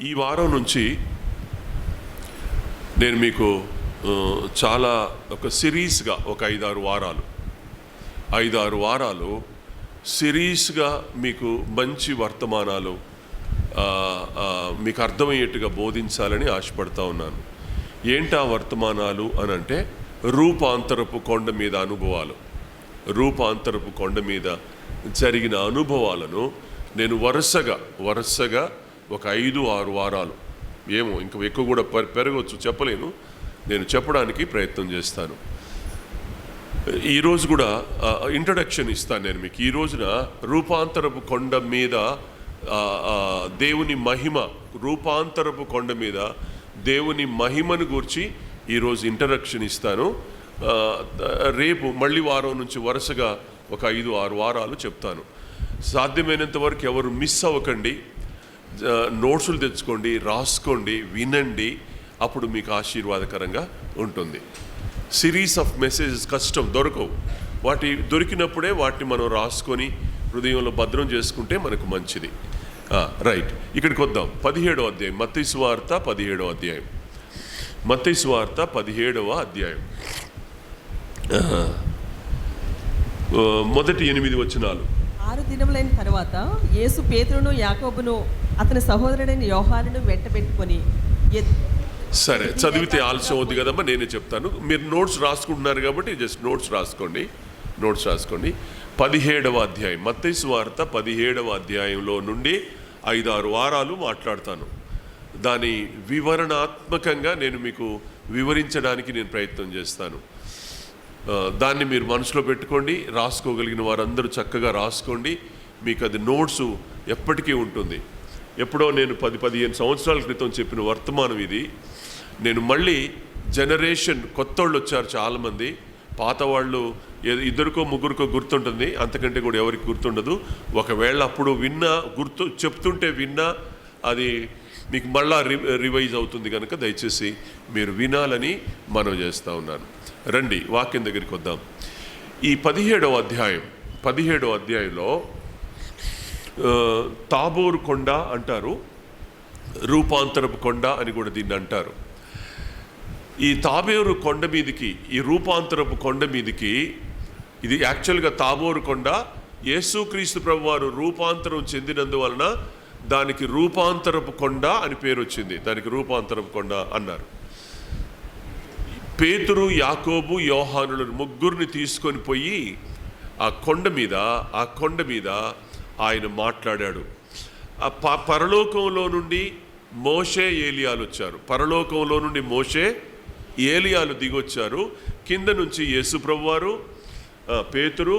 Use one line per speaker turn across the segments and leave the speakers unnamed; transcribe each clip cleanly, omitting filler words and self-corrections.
ఈ వారం నుంచి నేను మీకు చాలా ఒక సిరీస్గా ఒక 5-6 వారాలు సిరీస్గా మీకు మంచి వర్తమానాలు మీకు అర్థమయ్యేట్టుగా బోధించాలని ఆశపడతా ఉన్నాను. ఏంటా వర్తమానాలు అని అంటే రూపాంతరపు కొండ మీద అనుభవాలు. రూపాంతరపు కొండ మీద జరిగిన అనుభవాలను నేను వరుసగా ఒక 5-6 వారాలు, ఏమో ఇంకా ఎక్కువ కూడా పెరగవచ్చు, చెప్పలేను, నేను చెప్పడానికి ప్రయత్నం చేస్తాను. ఈరోజు కూడా ఇంట్రడక్షన్ ఇస్తాను నేను మీకు. ఈ రోజున రూపాంతరపు కొండ మీద దేవుని మహిమ, రూపాంతరపు కొండ మీద దేవుని మహిమను గూర్చి ఈరోజు ఇంట్రడక్షన్ ఇస్తాను. రేపు మళ్ళీ వారం నుంచి వరుసగా ఒక 5-6 వారాలు చెప్తాను. సాధ్యమైనంత వరకు ఎవరు మిస్ అవ్వకండి. నోట్సులు తెచ్చుకోండి, రాసుకోండి, వినండి, అప్పుడు మీకు ఆశీర్వాదకరంగా ఉంటుంది. సిరీస్ ఆఫ్ మెసేజెస్ కష్టం, దొరకవు. దొరికినప్పుడే వాటిని మనం రాసుకొని హృదయంలో భద్రం చేసుకుంటే మనకు మంచిది. రైట్, ఇక్కడికి వద్దాం. 17వ అధ్యాయం, మత్తయి సువార్త 17వ అధ్యాయం. మత్తయి సువార్త 17వ అధ్యాయం మొదటి 8 వచనాలు.
6 దినములైన తర్వాత యేసు పేతురును యాకోబును అతని సహోదరుడైన యోహానును వెంట పెట్టుకొని,
సరే చదివితే ఆలస్యం అవుద్ది కదమ్మా, నేనే చెప్తాను. మీరు నోట్స్ రాసుకుంటున్నారు కాబట్టి జస్ట్ నోట్స్ రాసుకోండి. 17వ అధ్యాయం, మత్తయి సువార్త 17వ అధ్యాయంలో నుండి 5-6 వారాలు మాట్లాడతాను. దాని వివరణాత్మకంగా నేను మీకు వివరించడానికి నేను ప్రయత్నం చేస్తాను. దాన్ని మీరు మనసులో పెట్టుకోండి. రాసుకోగలిగిన వారందరూ చక్కగా రాసుకోండి. మీకు అది నోట్సు ఎప్పటికీ ఉంటుంది. ఎప్పుడో నేను 10-15 సంవత్సరాల క్రితం చెప్పిన వర్తమానం ఇది. నేను మళ్ళీ జనరేషన్ కొత్త వాళ్ళు వచ్చారు చాలామంది. పాత వాళ్ళు 2 ముగ్గురికో గుర్తుంటుంది, అంతకంటే కూడా ఎవరికి గుర్తుండదు. ఒకవేళ అప్పుడు చెప్తుంటే విన్నా అది మీకు మళ్ళా రివైజ్ అవుతుంది కనుక దయచేసి మీరు వినాలని మనవి చేస్తూ ఉన్నాను. రండి వాక్యం దగ్గరికి వద్దాం. ఈ 17వ అధ్యాయంలో తాబోరు కొండ అంటారు, రూపాంతరపు కొండ అని కూడా దీన్ని అంటారు. ఈ తాబోరు కొండ మీదికి, ఈ రూపాంతరపు కొండ మీదికి, ఇది యాక్చువల్గా తాబోరు కొండ యేసుక్రీస్తు ప్రభువారు రూపాంతరం చెందినందువలన దానికి రూపాంతరపు కొండ అని పేరు వచ్చింది. దానికి రూపాంతరపు కొండ అన్నారు. పేతురు, యాకోబు, యోహానులను ముగ్గురిని తీసుకొని పోయి ఆ కొండ మీద ఆయన మాట్లాడాడు. పరలోకంలో నుండి మోషే, ఏలియాలు వచ్చారు. పరలోకంలో నుండి మోషే, ఏలియాలు దిగొచ్చారు. కింద నుంచి యేసు ప్రభువారు, పేతురు,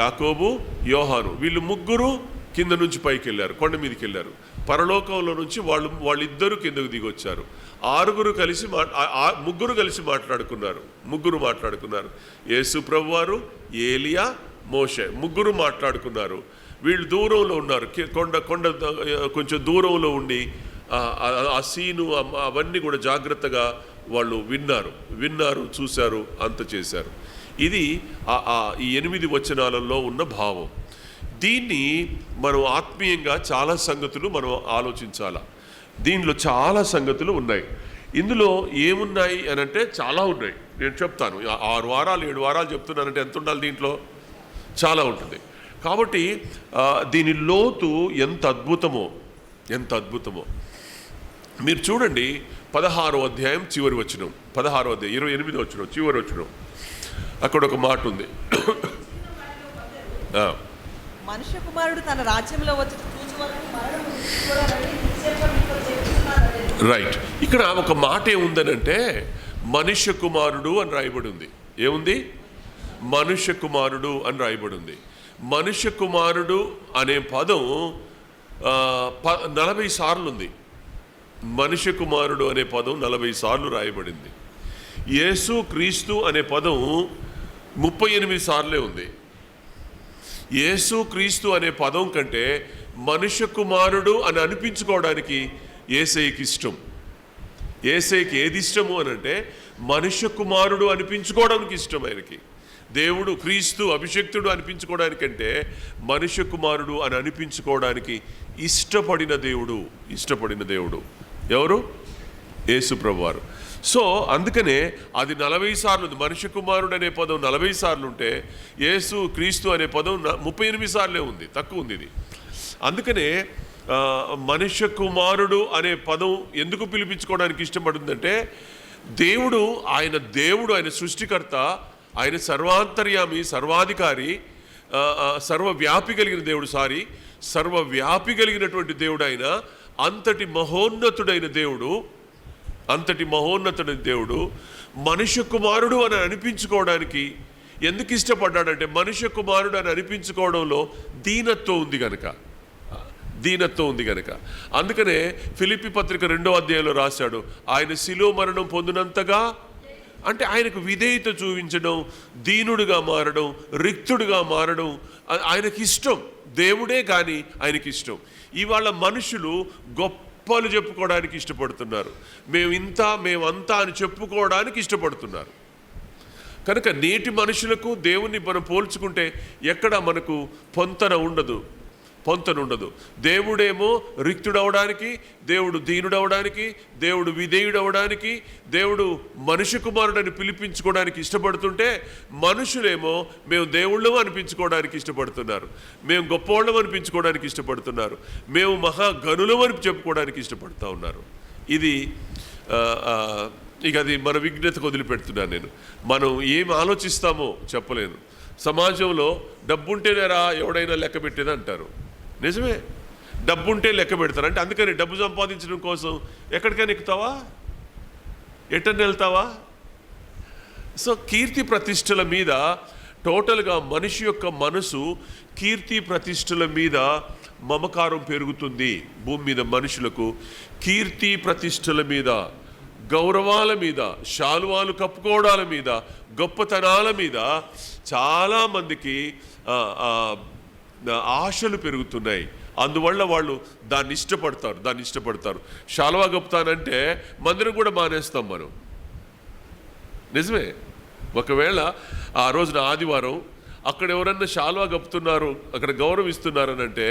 యాకోబు, యోహాను, వీళ్ళు ముగ్గురు కింద నుంచి పైకి వెళ్ళారు, కొండ మీదకి వెళ్ళారు. పరలోకంలో నుంచి వాళ్ళిద్దరూ కిందకు దిగొచ్చారు. ముగ్గురు కలిసి మాట్లాడుకున్నారు. యేసు ప్రభువారు, ఏలియా, మోషే ముగ్గురు మాట్లాడుకున్నారు. వీళ్ళు దూరంలో ఉన్నారు, కొండ కొంచెం దూరంలో ఉండి ఆ సీను అవన్నీ కూడా జాగ్రత్తగా వాళ్ళు విన్నారు, చూశారు, అంత చేశారు. ఇది ఈ 8 వచనాలలో ఉన్న భావం. దీన్ని మనం ఆత్మీయంగా చాలా సంగతులు మనం ఆలోచించాలా. దీనిలో చాలా సంగతులు ఉన్నాయి. ఇందులో ఏమున్నాయి అని అంటే చాలా ఉన్నాయి. నేను చెప్తాను. 6 వారాలు 7 వారాలు చెప్తున్నానంటే ఎంత ఉండాలి? దీంట్లో చాలా ఉంటుంది. కాబట్టి దీని లోతు ఎంత అద్భుతమో మీరు చూడండి. 16వ అధ్యాయం చివరి వచనం, 16వ అధ్యాయం 28వ వచనం చివరి వచనం, అక్కడ ఒక మాట ఉంది.
మనుష్య కుమారుడు తన రాజ్యంలో వచ్చి
రైట్. ఇక్కడ ఒక మాట ఏముందనంటే మనుష్య కుమారుడు అని రాయబడి ఉంది. ఏముంది? మనుష్య కుమారుడు అని రాయబడి ఉంది. మనుష్య కుమారుడు అనే పదం 40 సార్లు ఉంది. మనుష్య కుమారుడు అనే పదం 40 సార్లు రాయబడింది. యేసు క్రీస్తు అనే పదం 38 సార్లే ఉంది. యేసు క్రీస్తు అనే పదం కంటే మనుష్య కుమారుడు అని అనిపించుకోవడానికి యేసయ్యకి ఇష్టం. యేసయ్యకి ఏది ఇష్టము అని అంటే మనుష్య కుమారుడు అనిపించుకోవడానికి ఇష్టం ఆయనకి. దేవుడు క్రీస్తు అభిషక్తుడు అనిపించుకోవడానికంటే మనుష్య కుమారుడు అని అనిపించుకోవడానికి ఇష్టపడిన దేవుడు ఎవరు? యేసు ప్రభువారు. సో అందుకనే అది 40 సార్లు ఉంది. మనుష్య కుమారుడు అనే పదం 40 సార్లు ఉంటే యేసు క్రీస్తు అనే పదం 38 సార్లే ఉంది, తక్కువ ఉంది ఇది. అందుకనే మనుష్య కుమారుడు అనే పదం ఎందుకు పిలిపించుకోవడానికి ఇష్టపడుతుందంటే ఆయన సృష్టికర్త, ఆయన సర్వాంతర్యామి, సర్వాధికారి, సర్వవ్యాపి కలిగినటువంటి దేవుడు. ఆయన అంతటి మహోన్నతుడైన దేవుడు మనుష్య కుమారుడు అని అనిపించుకోవడానికి ఎందుకు ఇష్టపడ్డాడంటే మనుష్య కుమారుడు అని అనిపించుకోవడంలో దీనత్వం ఉంది గనక. అందుకనే ఫిలిప్పీ పత్రిక 2వ అధ్యాయంలో రాశాడు, ఆయన శిలువ మరణం పొందినంతగా అంటే ఆయనకు విధేయత చూపించడం, దీనుడుగా మారడం, రిక్తుడుగా మారడం ఆయనకి ఇష్టం. దేవుడే కానీ ఆయనకి ఇష్టం. ఇవాళ మనుషులు గొప్పలు చెప్పుకోవడానికి ఇష్టపడుతున్నారు, మేమంతా అని చెప్పుకోవడానికి ఇష్టపడుతున్నారు. కనుక నేటి మనుషులకు దేవుణ్ణి మనం పోల్చుకుంటే ఎక్కడ మనకు పొంతన ఉండదు. దేవుడేమో రిక్తుడవడానికి, దేవుడు దీనుడవడానికి, దేవుడు విధేయుడవడానికి, దేవుడు మనుష్య కుమారుడని పిలిపించుకోవడానికి ఇష్టపడుతుంటే మనుషులేమో మేము దేవుళ్ళం అనిపించుకోవడానికి ఇష్టపడుతున్నారు, మేము గొప్పవాళ్ళం అనిపించుకోవడానికి ఇష్టపడుతున్నారు, మేము మహాగనులం అని చెప్పుకోవడానికి ఇష్టపడుతూ ఉన్నారు. ఇది ఇక అది మన విజ్ఞతకు వదిలిపెడుతున్నాను నేను. మనం ఏం ఆలోచిస్తామో చెప్పలేను. సమాజంలో డబ్బుంటేనేరా ఎవడైనా లెక్క పెట్టేది అంటారు. నిజమే, డబ్బుంటే లెక్క పెడతారు. అంటే అందుకని డబ్బు సంపాదించడం కోసం ఎక్కడికైనా ఎక్కుతావా, ఎటన్నా వెళ్తావా? సో కీర్తి ప్రతిష్టల మీద టోటల్గా మనిషి యొక్క మనసు కీర్తి ప్రతిష్టల మీద మమకారం పెరుగుతుంది. భూమి మీద మనుషులకు కీర్తి ప్రతిష్టల మీద, గౌరవాల మీద, శాలువాలు కప్పుకోవడాల మీద, గొప్పతనాల మీద చాలామందికి ఆశలు పెరుగుతున్నాయి. అందువల్ల వాళ్ళు దాన్ని ఇష్టపడతారు. శాలువా కప్పుతానంటే మందిరం కూడా మానేస్తాం మనం. నిజమే. ఒకవేళ ఆ రోజున ఆదివారం అక్కడ ఎవరన్నా శాలువా కప్పుతున్నారు, అక్కడ గౌరవిస్తున్నారు అంటే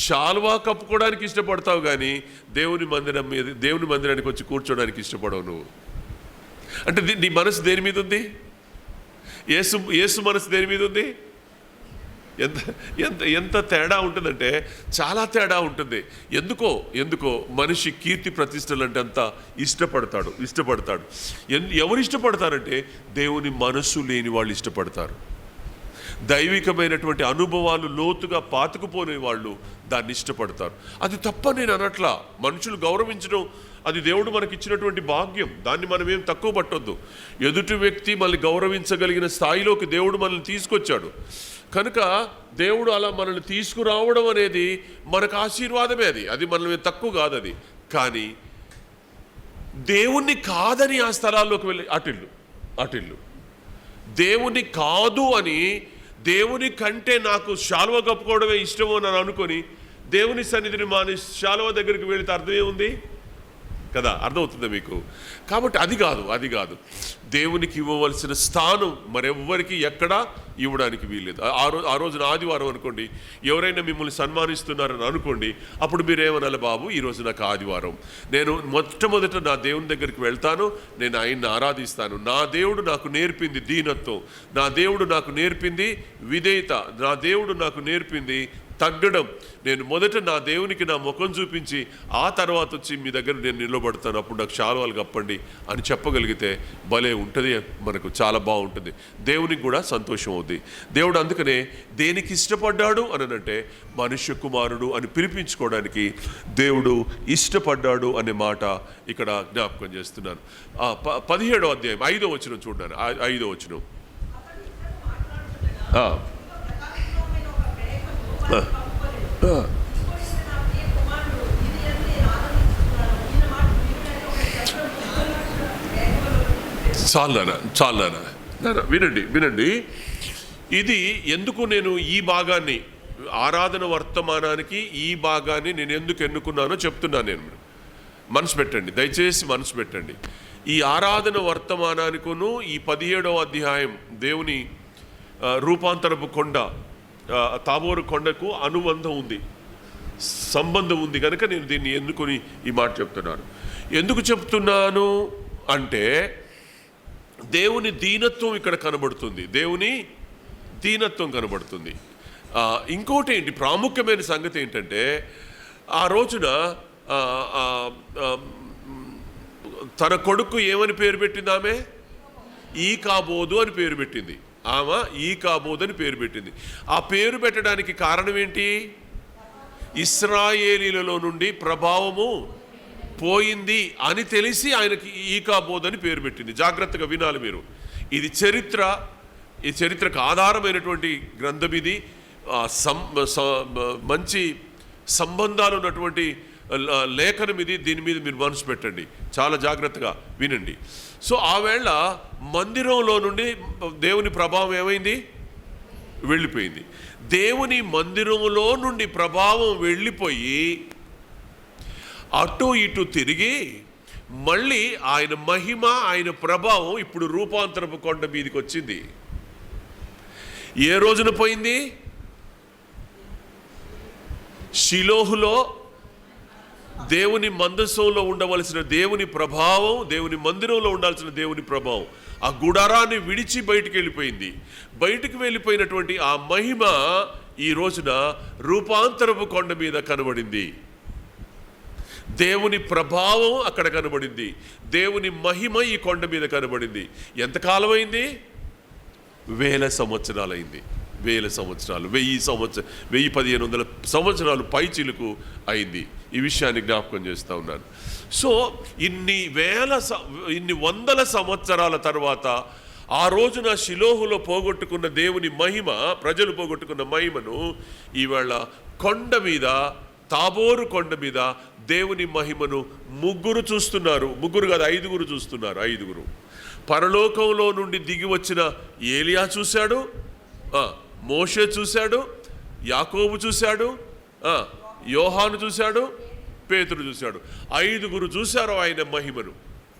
శాలువా కప్పుకోవడానికి ఇష్టపడతావు, కానీ దేవుని మందిరానికి వచ్చి కూర్చోడానికి ఇష్టపడవు నువ్వు. అంటే నీ మనసు దేని మీద ఉంది? యేసు మనసు దేని మీద ఉంది? ఎంత తేడా ఉంటుందంటే చాలా తేడా ఉంటుంది. ఎందుకో మనిషి కీర్తి ప్రతిష్టలు అంటే అంత ఇష్టపడతాడు. ఎవరు ఇష్టపడతారంటే దేవుని మనస్సు లేని వాళ్ళు ఇష్టపడతారు. దైవికమైనటువంటి అనుభవాలు లోతుగా పాతుకుపోని వాళ్ళు దాన్ని ఇష్టపడతారు. అది తప్ప నేను అనట్లా. మనుషులు గౌరవించడం అది దేవుడు మనకి ఇచ్చినటువంటి భాగ్యం. దాన్ని మనం ఏం తక్కువ పట్టొద్దు. ఎదుటి వ్యక్తి మనల్ని గౌరవించగలిగిన స్థాయిలోకి దేవుడు మనల్ని తీసుకొచ్చాడు కనుక దేవుడు అలా మనల్ని తీసుకురావడం అనేది మనకు ఆశీర్వాదమే. అది మనల్ని తక్కువ కాదు. అది కానీ దేవుణ్ణి కాదని ఆ స్థలాల్లోకి వెళ్ళి అటిల్లు దేవుణ్ణి కాదు అని, దేవుని కంటే నాకు శాలువ కప్పుకోవడమే ఇష్టమో అని అనుకొని దేవుని సన్నిధిని మాని శాలువ దగ్గరికి వెళితే అర్థం ఏముంది కదా? అర్థమవుతుందా మీకు? కాబట్టి అది కాదు దేవునికి ఇవ్వవలసిన స్థానం మరెవ్వరికి ఎక్కడా ఇవ్వడానికి వీల్లేదు. ఆ రోజున ఆదివారం అనుకోండి, ఎవరైనా మిమ్మల్ని సన్మానిస్తున్నారని అనుకోండి, అప్పుడు మీరేమనాలి? బాబు, ఈరోజు నాకు ఆదివారం, నేను మొట్టమొదట నా దేవుని దగ్గరికి వెళ్తాను, నేను ఆయన్ని ఆరాధిస్తాను. నా దేవుడు నాకు నేర్పింది దీనత్వం, నా దేవుడు నాకు నేర్పింది విధేయత, నా దేవుడు నాకు నేర్పింది తగ్గడం. నేను మొదట నా దేవునికి నా ముఖం చూపించి ఆ తర్వాత వచ్చి మీ దగ్గర నేను నిలబడతాను, అప్పుడు నాకు శాలువాలు కప్పండి అని చెప్పగలిగితే భలే ఉంటుంది, మనకు చాలా బాగుంటుంది, దేవునికి కూడా సంతోషం అవుద్ది. దేవుడు అందుకనే దేనికి ఇష్టపడ్డాడు అని అంటే మనుష్య కుమారుడు అని పిలిపించుకోవడానికి దేవుడు ఇష్టపడ్డాడు అనే మాట ఇక్కడ జ్ఞాపకం చేస్తున్నాను. 17వ అధ్యాయం 5వ వచనం చూడండి. 5వ వచనం చాలా వినండి. ఇది ఎందుకు నేను ఈ భాగాన్ని, ఆరాధన వర్తమానానికి ఈ భాగాన్ని నేను ఎందుకు ఎన్నుకున్నానో చెప్తున్నాను. నేను మనసు పెట్టండి, దయచేసి మనసు పెట్టండి. ఈ ఆరాధన వర్తమానానికును ఈ 17వ అధ్యాయం దేవుని రూపాంతరపు కొండ, తాబోరు కొండకు అనుబంధం ఉంది, సంబంధం ఉంది కనుక నేను దీన్ని ఎన్నుకొని ఈ మాట చెప్తున్నాను. ఎందుకు చెప్తున్నాను అంటే దేవుని దీనత్వం ఇక్కడ కనబడుతుంది, దేవుని దీనత్వం కనబడుతుంది. ఇంకోటి ఏంటి ప్రాముఖ్యమైన సంగతి ఏంటంటే ఆ రోజున తన కొడుకు ఏమని పేరు పెట్టింది? ఆమె ఈకాబోదు అని పేరు పెట్టింది. ఆమె ఈకాబోదు అని పేరు పెట్టింది. ఆ పేరు పెట్టడానికి కారణం ఏంటి? ఇశ్రాయేలీలలో నుండి ప్రభావము పోయింది అని తెలిసి ఆయనకి ఈకాబోదు అని పేరు పెట్టింది. జాగ్రత్తగా వినాలి మీరు. ఇది చరిత్ర, ఈ చరిత్రకు ఆధారమైనటువంటి గ్రంథం ఇది. మంచి సంబంధాలు ఉన్నటువంటి లేఖనం ఇది. దీని మీద మీరు మనసు పెట్టండి, చాలా జాగ్రత్తగా వినండి. సో ఆ వేళ మందిరంలో నుండి దేవుని ప్రభావం ఏమైంది? వెళ్ళిపోయింది. దేవుని మందిరంలో నుండి ప్రభావం వెళ్ళిపోయి అటు ఇటు తిరిగి మళ్ళీ ఆయన మహిమ, ఆయన ప్రభావం ఇప్పుడు రూపాంతరపు కొండ మీదకి వచ్చింది. ఏ రోజున పోయింది? షిలోహులో దేవుని మందసంలో ఉండవలసిన దేవుని ప్రభావం, దేవుని మందిరంలో ఉండాల్సిన దేవుని ప్రభావం ఆ గుడారాన్ని విడిచి బయటికి వెళ్ళిపోయింది. బయటికి వెళ్ళిపోయినటువంటి ఆ మహిమ ఈ రోజున రూపాంతరపు కొండ మీద కనబడింది. దేవుని ప్రభావం అక్కడ కనబడింది, దేవుని మహిమ ఈ కొండ మీద కనబడింది. ఎంతకాలం అయింది? 1000 సంవత్సరాలైంది. 1000 సంవత్సరాలు, 1500 సంవత్సరాలు పైచిలుకు అయింది. ఈ విషయాన్ని జ్ఞాపకం చేస్తూ ఉన్నాను. సో ఇన్ని వందల సంవత్సరాల తర్వాత ఆ రోజున షిలోహులో పోగొట్టుకున్న దేవుని మహిమ, ప్రజలు పోగొట్టుకున్న మహిమను ఈవేళ కొండ మీద, తాబోరు కొండ మీద దేవుని మహిమను ముగ్గురు చూస్తున్నారు. ముగ్గురు కాదు, 5గురు చూస్తున్నారు. 5గురు. పరలోకంలో నుండి దిగి వచ్చిన ఏలియా చూశాడు, మోషే చూశాడు, యాకోబు చూశాడు, యోహాను చూశాడు, పేతురు చూశాడు. 5గురు చూశారు ఆయన మహిమను.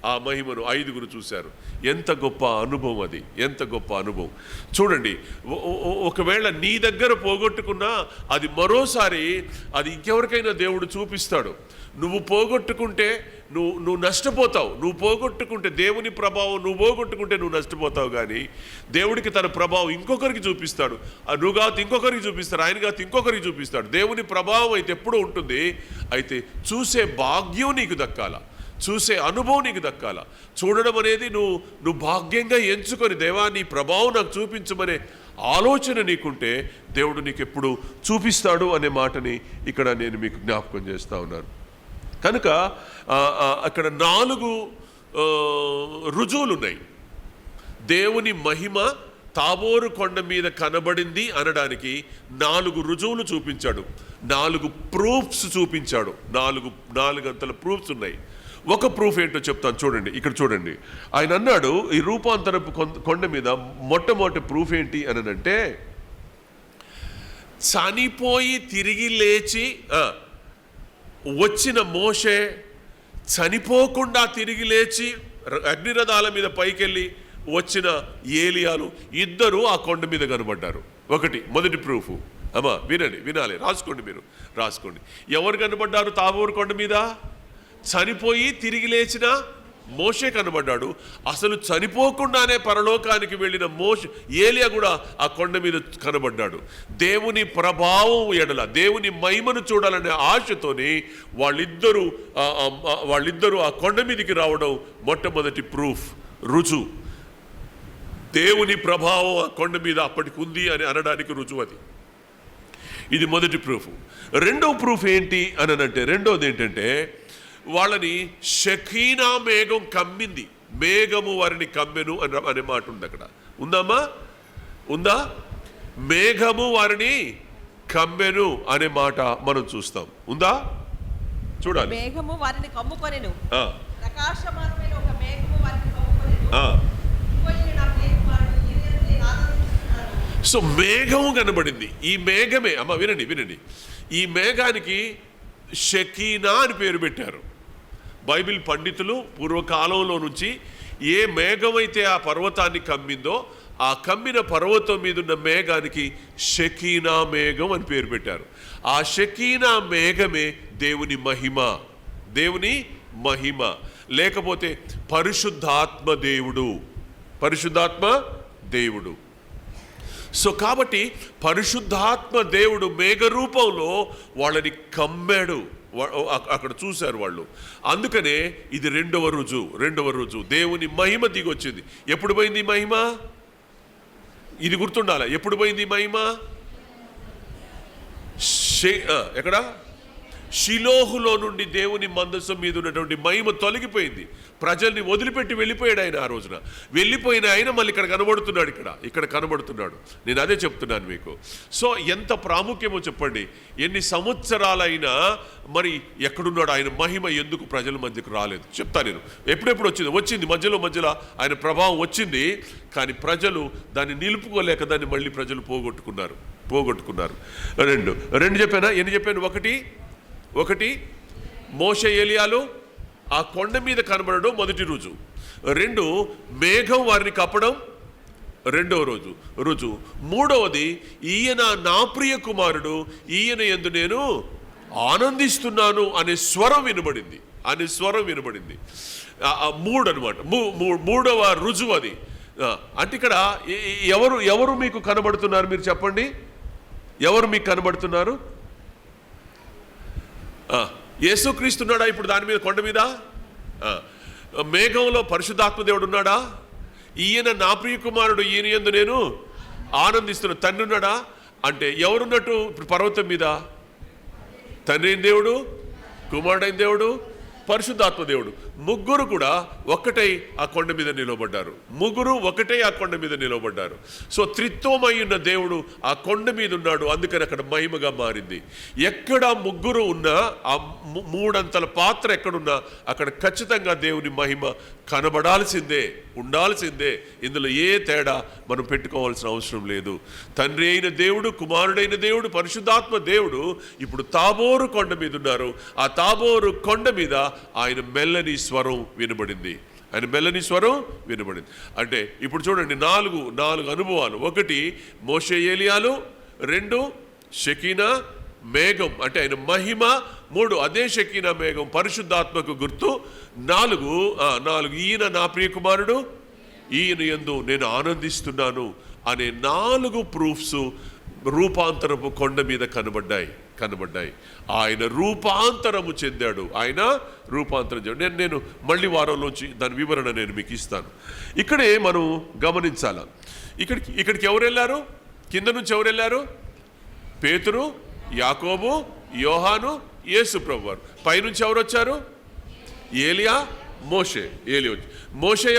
ఆ మహిమను 5గురు చూశారు. ఎంత గొప్ప అనుభవం అది, ఎంత గొప్ప అనుభవం. చూడండి, ఒకవేళ నీ దగ్గర పోగొట్టుకున్నా అది మరోసారి అది ఇంకెవరికైనా దేవుడు చూపిస్తాడు. నువ్వు పోగొట్టుకుంటే నువ్వు నష్టపోతావు. నువ్వు పోగొట్టుకుంటే దేవుని ప్రభావం నువ్వు పోగొట్టుకుంటే నువ్వు నష్టపోతావు. కానీ దేవుడికి తన ప్రభావం ఇంకొకరికి చూపిస్తాడు. నువ్వు కాదు ఇంకొకరికి చూపిస్తాడు, ఆయన కాదు ఇంకొకరికి చూపిస్తాడు. దేవుని ప్రభావం అయితే ఎప్పుడూ ఉంటుంది. అయితే చూసే భాగ్యం నీకు దక్కాల, చూసే అనుభవం నీకు దక్కాల. చూడడం అనేది నువ్వు భాగ్యంగా ఎంచుకొని దేవా నీ ప్రభావం నాకు చూపించమనే ఆలోచన నీకుంటే దేవుడు నీకు ఎప్పుడు చూపిస్తాడు అనే మాటని ఇక్కడ నేను మీకు జ్ఞాపకం చేస్తూ ఉన్నాను. కనుక అక్కడ 4 రుజువులు ఉన్నాయి. దేవుని మహిమ తాబోరు కొండ మీద కనబడింది అనడానికి 4 రుజువులు చూపించాడు, 4 ప్రూఫ్స్ చూపించాడు. 4 అంతల ప్రూఫ్స్ ఉన్నాయి. ఒక ప్రూఫ్ ఏంటో చెప్తాను చూడండి. ఇక్కడ చూడండి, ఆయన అన్నాడు ఈ రూపాంతరపు కొండ మీద మొట్టమొదటి ప్రూఫ్ ఏంటి అని అంటే, చనిపోయి తిరిగి లేచి వచ్చిన మోషే, చనిపోకుండా తిరిగి లేచి అగ్నిరథాల మీద పైకెళ్ళి వచ్చిన ఏలియాలు ఇద్దరు ఆ కొండ మీద కనబడ్డారు. మొదటి ప్రూఫ్. అమ్మా వినాలి, రాసుకోండి, మీరు రాసుకోండి. ఎవరు కనబడ్డారు తాబోరు కొండ మీద? చనిపోయి తిరిగి లేచిన మోషే కనబడ్డాడు. అసలు చనిపోకుండానే పరలోకానికి వెళ్ళిన ఏలియా కూడా ఆ కొండ మీద కనబడ్డాడు. దేవుని ప్రభావం ఎడల, దేవుని మహిమను చూడాలనే ఆశతోని వాళ్ళిద్దరూ ఆ కొండ మీదకి రావడం మొట్టమొదటి ప్రూఫ్, రుజువు. దేవుని ప్రభావం ఆ కొండ మీద అప్పటికి ఉంది అని అనడానికి రుజువు అది. ఇది మొదటి ప్రూఫ్. రెండవ ప్రూఫ్ ఏంటి అని అంటే, రెండోది ఏంటంటే వాళ్ళని షకీనా మేఘం కమ్మింది. మేఘము వారిని కమ్మెను అనే మాట ఉంది అక్కడ. ఉందమ్మా? ఉందా? మేఘము వారిని కమ్మెను అనే మాట మనం చూస్తాం. ఉందా? చూడాలి.
మేఘము వారిని కమ్ముకొనెను, ప్రకాశమానమైన ఒక మేఘము వారిని కమ్ముకొనెను. సో మేఘము కనబడింది. ఈ మేఘమే అమ్మ వినండి, ఈ మేఘానికి షకీనా అని పేరు పెట్టారు. బైబిల్ పండితులు పూర్వకాలంలో నుంచి
ఏ మేఘం అయితే ఆ పర్వతాన్ని కమ్మిందో ఆ కమ్మిన పర్వతం మీద ఉన్న మేఘానికి షకీనా మేఘం అని పేరు పెట్టారు. ఆ షకీనా మేఘమే దేవుని మహిమ, దేవుని మహిమ, లేకపోతే పరిశుద్ధాత్మ దేవుడు, పరిశుద్ధాత్మ దేవుడు. సో కాబట్టి పరిశుద్ధాత్మ దేవుడు మేఘ రూపంలో వాళ్ళని కమ్మాడు, అక్కడ చూశారు వాళ్ళు. అందుకనే ఇది రెండవ రుజువు దేవుని మహిమ దిగొచ్చింది. ఎప్పుడు పోయింది మహిమ? ఇది గుర్తుండాలి. ఎప్పుడు పోయింది మహిమ? ఎక్కడ? షిలోహులో నుండి దేవుని మందసం మీద ఉన్నటువంటి మహిమ తొలగిపోయింది. ప్రజల్ని వదిలిపెట్టి వెళ్ళిపోయాడు ఆయన. ఆ రోజున వెళ్ళిపోయిన ఆయన మళ్ళీ ఇక్కడ కనబడుతున్నాడు, ఇక్కడ కనబడుతున్నాడు. నేను అదే చెప్తున్నాను మీకు. సో ఎంత ప్రాముఖ్యమో చెప్పండి. ఎన్ని సంవత్సరాలైనా మరి ఎక్కడున్నాడు ఆయన మహిమ? ఎందుకు ప్రజల మధ్యకు రాలేదు? చెప్తాను నేను. ఎప్పుడెప్పుడు వచ్చింది మధ్యలో ఆయన ప్రభావం వచ్చింది. కానీ ప్రజలు దాన్ని నిలుపుకోలేక దాన్ని మళ్ళీ ప్రజలు పోగొట్టుకున్నారు. రెండు చెప్పానా? ఎన్ని చెప్పాను? ఒకటి మోషే ఏలియాలు ఆ కొండ మీద కనబడడం మొదటి రుజువు. 2 మేఘం వారిని కప్పడం రెండవ రుజువు. 3వది ఈయన నా ప్రియ కుమారుడు, ఈయన యందు నేను ఆనందిస్తున్నాను అనే స్వరం వినబడింది. 3 అనమాట. 3వ రుజువు అది. అంటే ఇక్కడ ఎవరు మీకు కనబడుతున్నారు? మీరు చెప్పండి, ఎవరు మీకు కనబడుతున్నారు? యేసుక్రీస్తున్నాడా ఇప్పుడు దాని మీద, కొండ మీద? మేఘంలో పరిశుద్ధాత్మ దేవుడు ఉన్నాడా? ఈయన నా ప్రియ కుమారుడు, ఈయన యందు నేను ఆనందిస్తున్నా. తండ్రి ఉన్నాడా? అంటే ఎవరున్నట్టు ఇప్పుడు పర్వతం మీద? తండ్రి అయిన దేవుడు, కుమారుడైన దేవుడు, పరిశుద్ధాత్మ దేవుడు, ముగ్గురు కూడా ఒక్కటై ఆ కొండ మీద నిలబడ్డారు. సో త్రిత్వమై ఉన్న దేవుడు ఆ కొండ మీద ఉన్నాడు. అందుకని అక్కడ మహిమగా మారింది. ఎక్కడ ముగ్గురు ఉన్నా, ఆ 3 అంతల పాత్ర ఎక్కడున్నా అక్కడ ఖచ్చితంగా దేవుని మహిమ కనబడాల్సిందే, ఉండాల్సిందే. ఇందులో ఏ తేడా మనం పెట్టుకోవాల్సిన అవసరం లేదు. తండ్రి అయిన దేవుడు, కుమారుడైన దేవుడు, పరిశుద్ధాత్మ దేవుడు ఇప్పుడు తాబోరు కొండ మీద ఉన్నారు. ఆ తాబోరు కొండ మీద ఆయన మెల్లని స్వరం వినబడింది. అంటే ఇప్పుడు చూడండి, 4 అనుభవాలు. 1 మోషే ఏలియాలు, 2 షకీనా మేఘం అంటే ఆయన మహిమ, 3 అదే షకీనా మేఘం పరిశుద్ధాత్మకు గుర్తు, 4 ఈయన నా ప్రియ కుమారుడు, ఈయన యందు నేను ఆనందిస్తున్నాను అనే 4 ప్రూఫ్స్ రూపాంతరపు కొండ మీద కనబడ్డాయి. ఆయన రూపాంతరము చెందాడు. నేను మళ్ళీ వారంలోంచి దాని వివరణ నేను మీకు ఇస్తాను. ఇక్కడే మనం గమనించాల. ఇక్కడికి ఎవరు వెళ్ళారు? కింద నుంచి ఎవరు వెళ్ళారు? పేతురు, యాకోబు, యోహాను, యేసు ప్రభువారు. పైనుంచి ఎవరు వచ్చారు? ఏలియా, మోషే. మోషే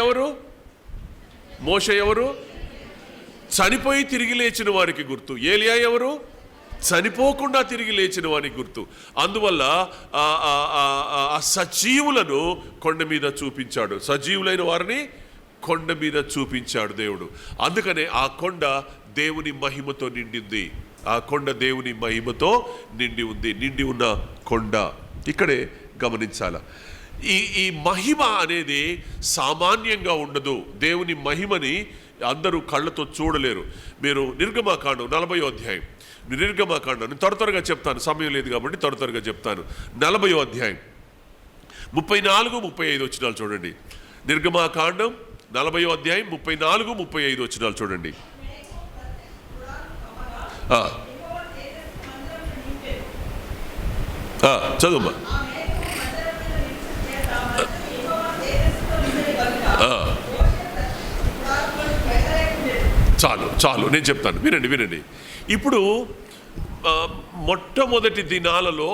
ఎవరు? చనిపోయి తిరిగి లేచిన వారికి గుర్తు. ఏలియా ఎవరు? చనిపోకుండా తిరిగి లేచిన వారికి గుర్తు. అందువల్ల ఆ సజీవులను కొండ మీద చూపించాడు. సజీవులైన వారిని కొండ మీద చూపించాడు దేవుడు. అందుకనే ఆ కొండ దేవుని మహిమతో నిండింది. నిండి ఉన్న కొండ ఇక్కడే గమనించాల. ఈ మహిమ అనేది సామాన్యంగా ఉండదు. దేవుని మహిమని అందరూ కళ్ళతో చూడలేరు. మీరు నిర్గమాకాండం 40వ అధ్యాయం, నేను త్వరగా చెప్తాను, సమయం లేదు కాబట్టి త్వరగా చెప్తాను. 40వ అధ్యాయం 34-35 వచనాలు చూడండి. నిర్గమాకాండం 40వ అధ్యాయం 34-35 వచనాలు చూడండి. చదువు. చాలు నేను చెప్తాను, వినండి. ఇప్పుడు మొట్టమొదటి దినాలలో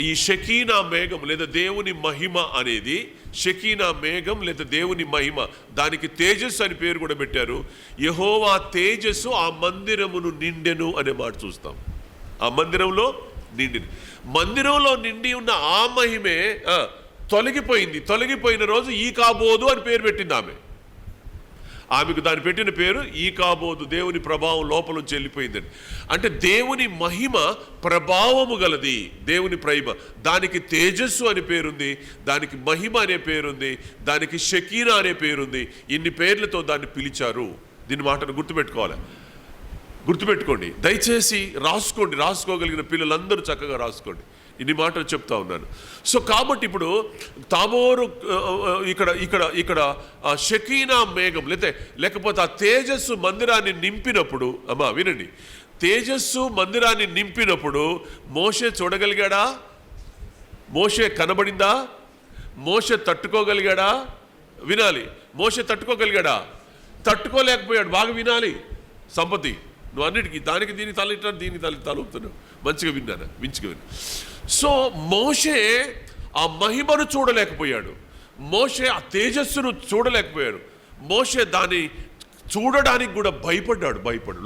ఈ షకీనా మేఘం లేదా దేవుని మహిమ అనేది, షకీనా మేఘం లేదా దేవుని మహిమ, దానికి తేజస్సు అని పేరు కూడా పెట్టారు. యెహోవా తేజస్సు ఆ మందిరమును నిండెను అనే మాట చూస్తాం. ఆ మందిరంలో నిండి ఉన్న ఆ మహిమే తొలగిపోయిన రోజు ఈ కాబోదు అని పేరు పెట్టింది ఆమె. ఆమెకు దాన్ని పెట్టిన పేరు ఈకాబోదు, దేవుని ప్రభావం లోపల నుంచి వెళ్ళిపోయిందని. అంటే దేవుని మహిమ ప్రభావము గలది, దేవుని ప్రైమ. దానికి తేజస్సు అనే పేరుంది, దానికి మహిమ అనే పేరుంది, దానికి షకీనా అనే పేరుంది. ఇన్ని పేర్లతో దాన్ని పిలిచారు. దీని మాటను గుర్తుపెట్టుకోండి, దయచేసి రాసుకోండి, రాసుకోగలిగిన పిల్లలందరూ చక్కగా రాసుకోండి. ఇన్ని మాటలు చెప్తా ఉన్నాను. సో కాబట్టి ఇప్పుడు తాబోరు ఇక్కడ షకీనా మేఘం లేకపోతే ఆ తేజస్సు మందిరాన్ని నింపినప్పుడు, అమ్మా వినండి, తేజస్సు మందిరాన్ని నింపినప్పుడు మోషే చూడగలిగాడా? మోషే కనబడిందా? మోషే తట్టుకోగలిగాడా? వినాలి. మోషే తట్టుకోగలిగాడా? తట్టుకోలేకపోయాడు. బాగా వినాలి సంపతి. నువ్వు అన్నిటికీ దానికి దీనికి తల దీనికి తలుపుతున్నావు. మంచిగా విన్నాను, మంచిగా విన్నా. సో మోషే ఆ మహిమను చూడలేకపోయాడు, మోషే ఆ తేజస్సును చూడలేకపోయాడు, మోషే దాన్ని చూడడానికి కూడా భయపడ్డాడు.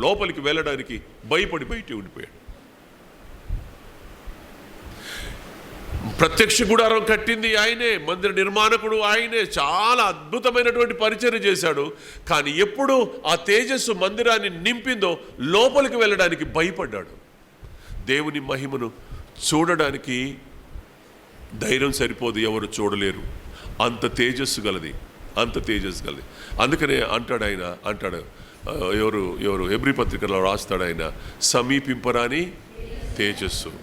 లోపలికి వెళ్ళడానికి భయపడి బయట ఉండిపోయాడు. ప్రత్యక్ష గుడారం కట్టింది ఆయనే, మందిర నిర్మాణకుడు ఆయనే, చాలా అద్భుతమైనటువంటి పరిచర్య చేశాడు. కానీ ఎప్పుడు ఆ తేజస్సు మందిరాన్ని నింపిందో లోపలికి వెళ్ళడానికి భయపడ్డాడు. దేవుని మహిమను చూడడానికి ధైర్యం సరిపోదు, ఎవరు చూడలేరు. అంత తేజస్సు గలది. అందుకనే అంటాడు ఎవరు హెబ్రీ పత్రికలో రాస్తాడు ఆయన, సమీపింపరాని తేజస్సు.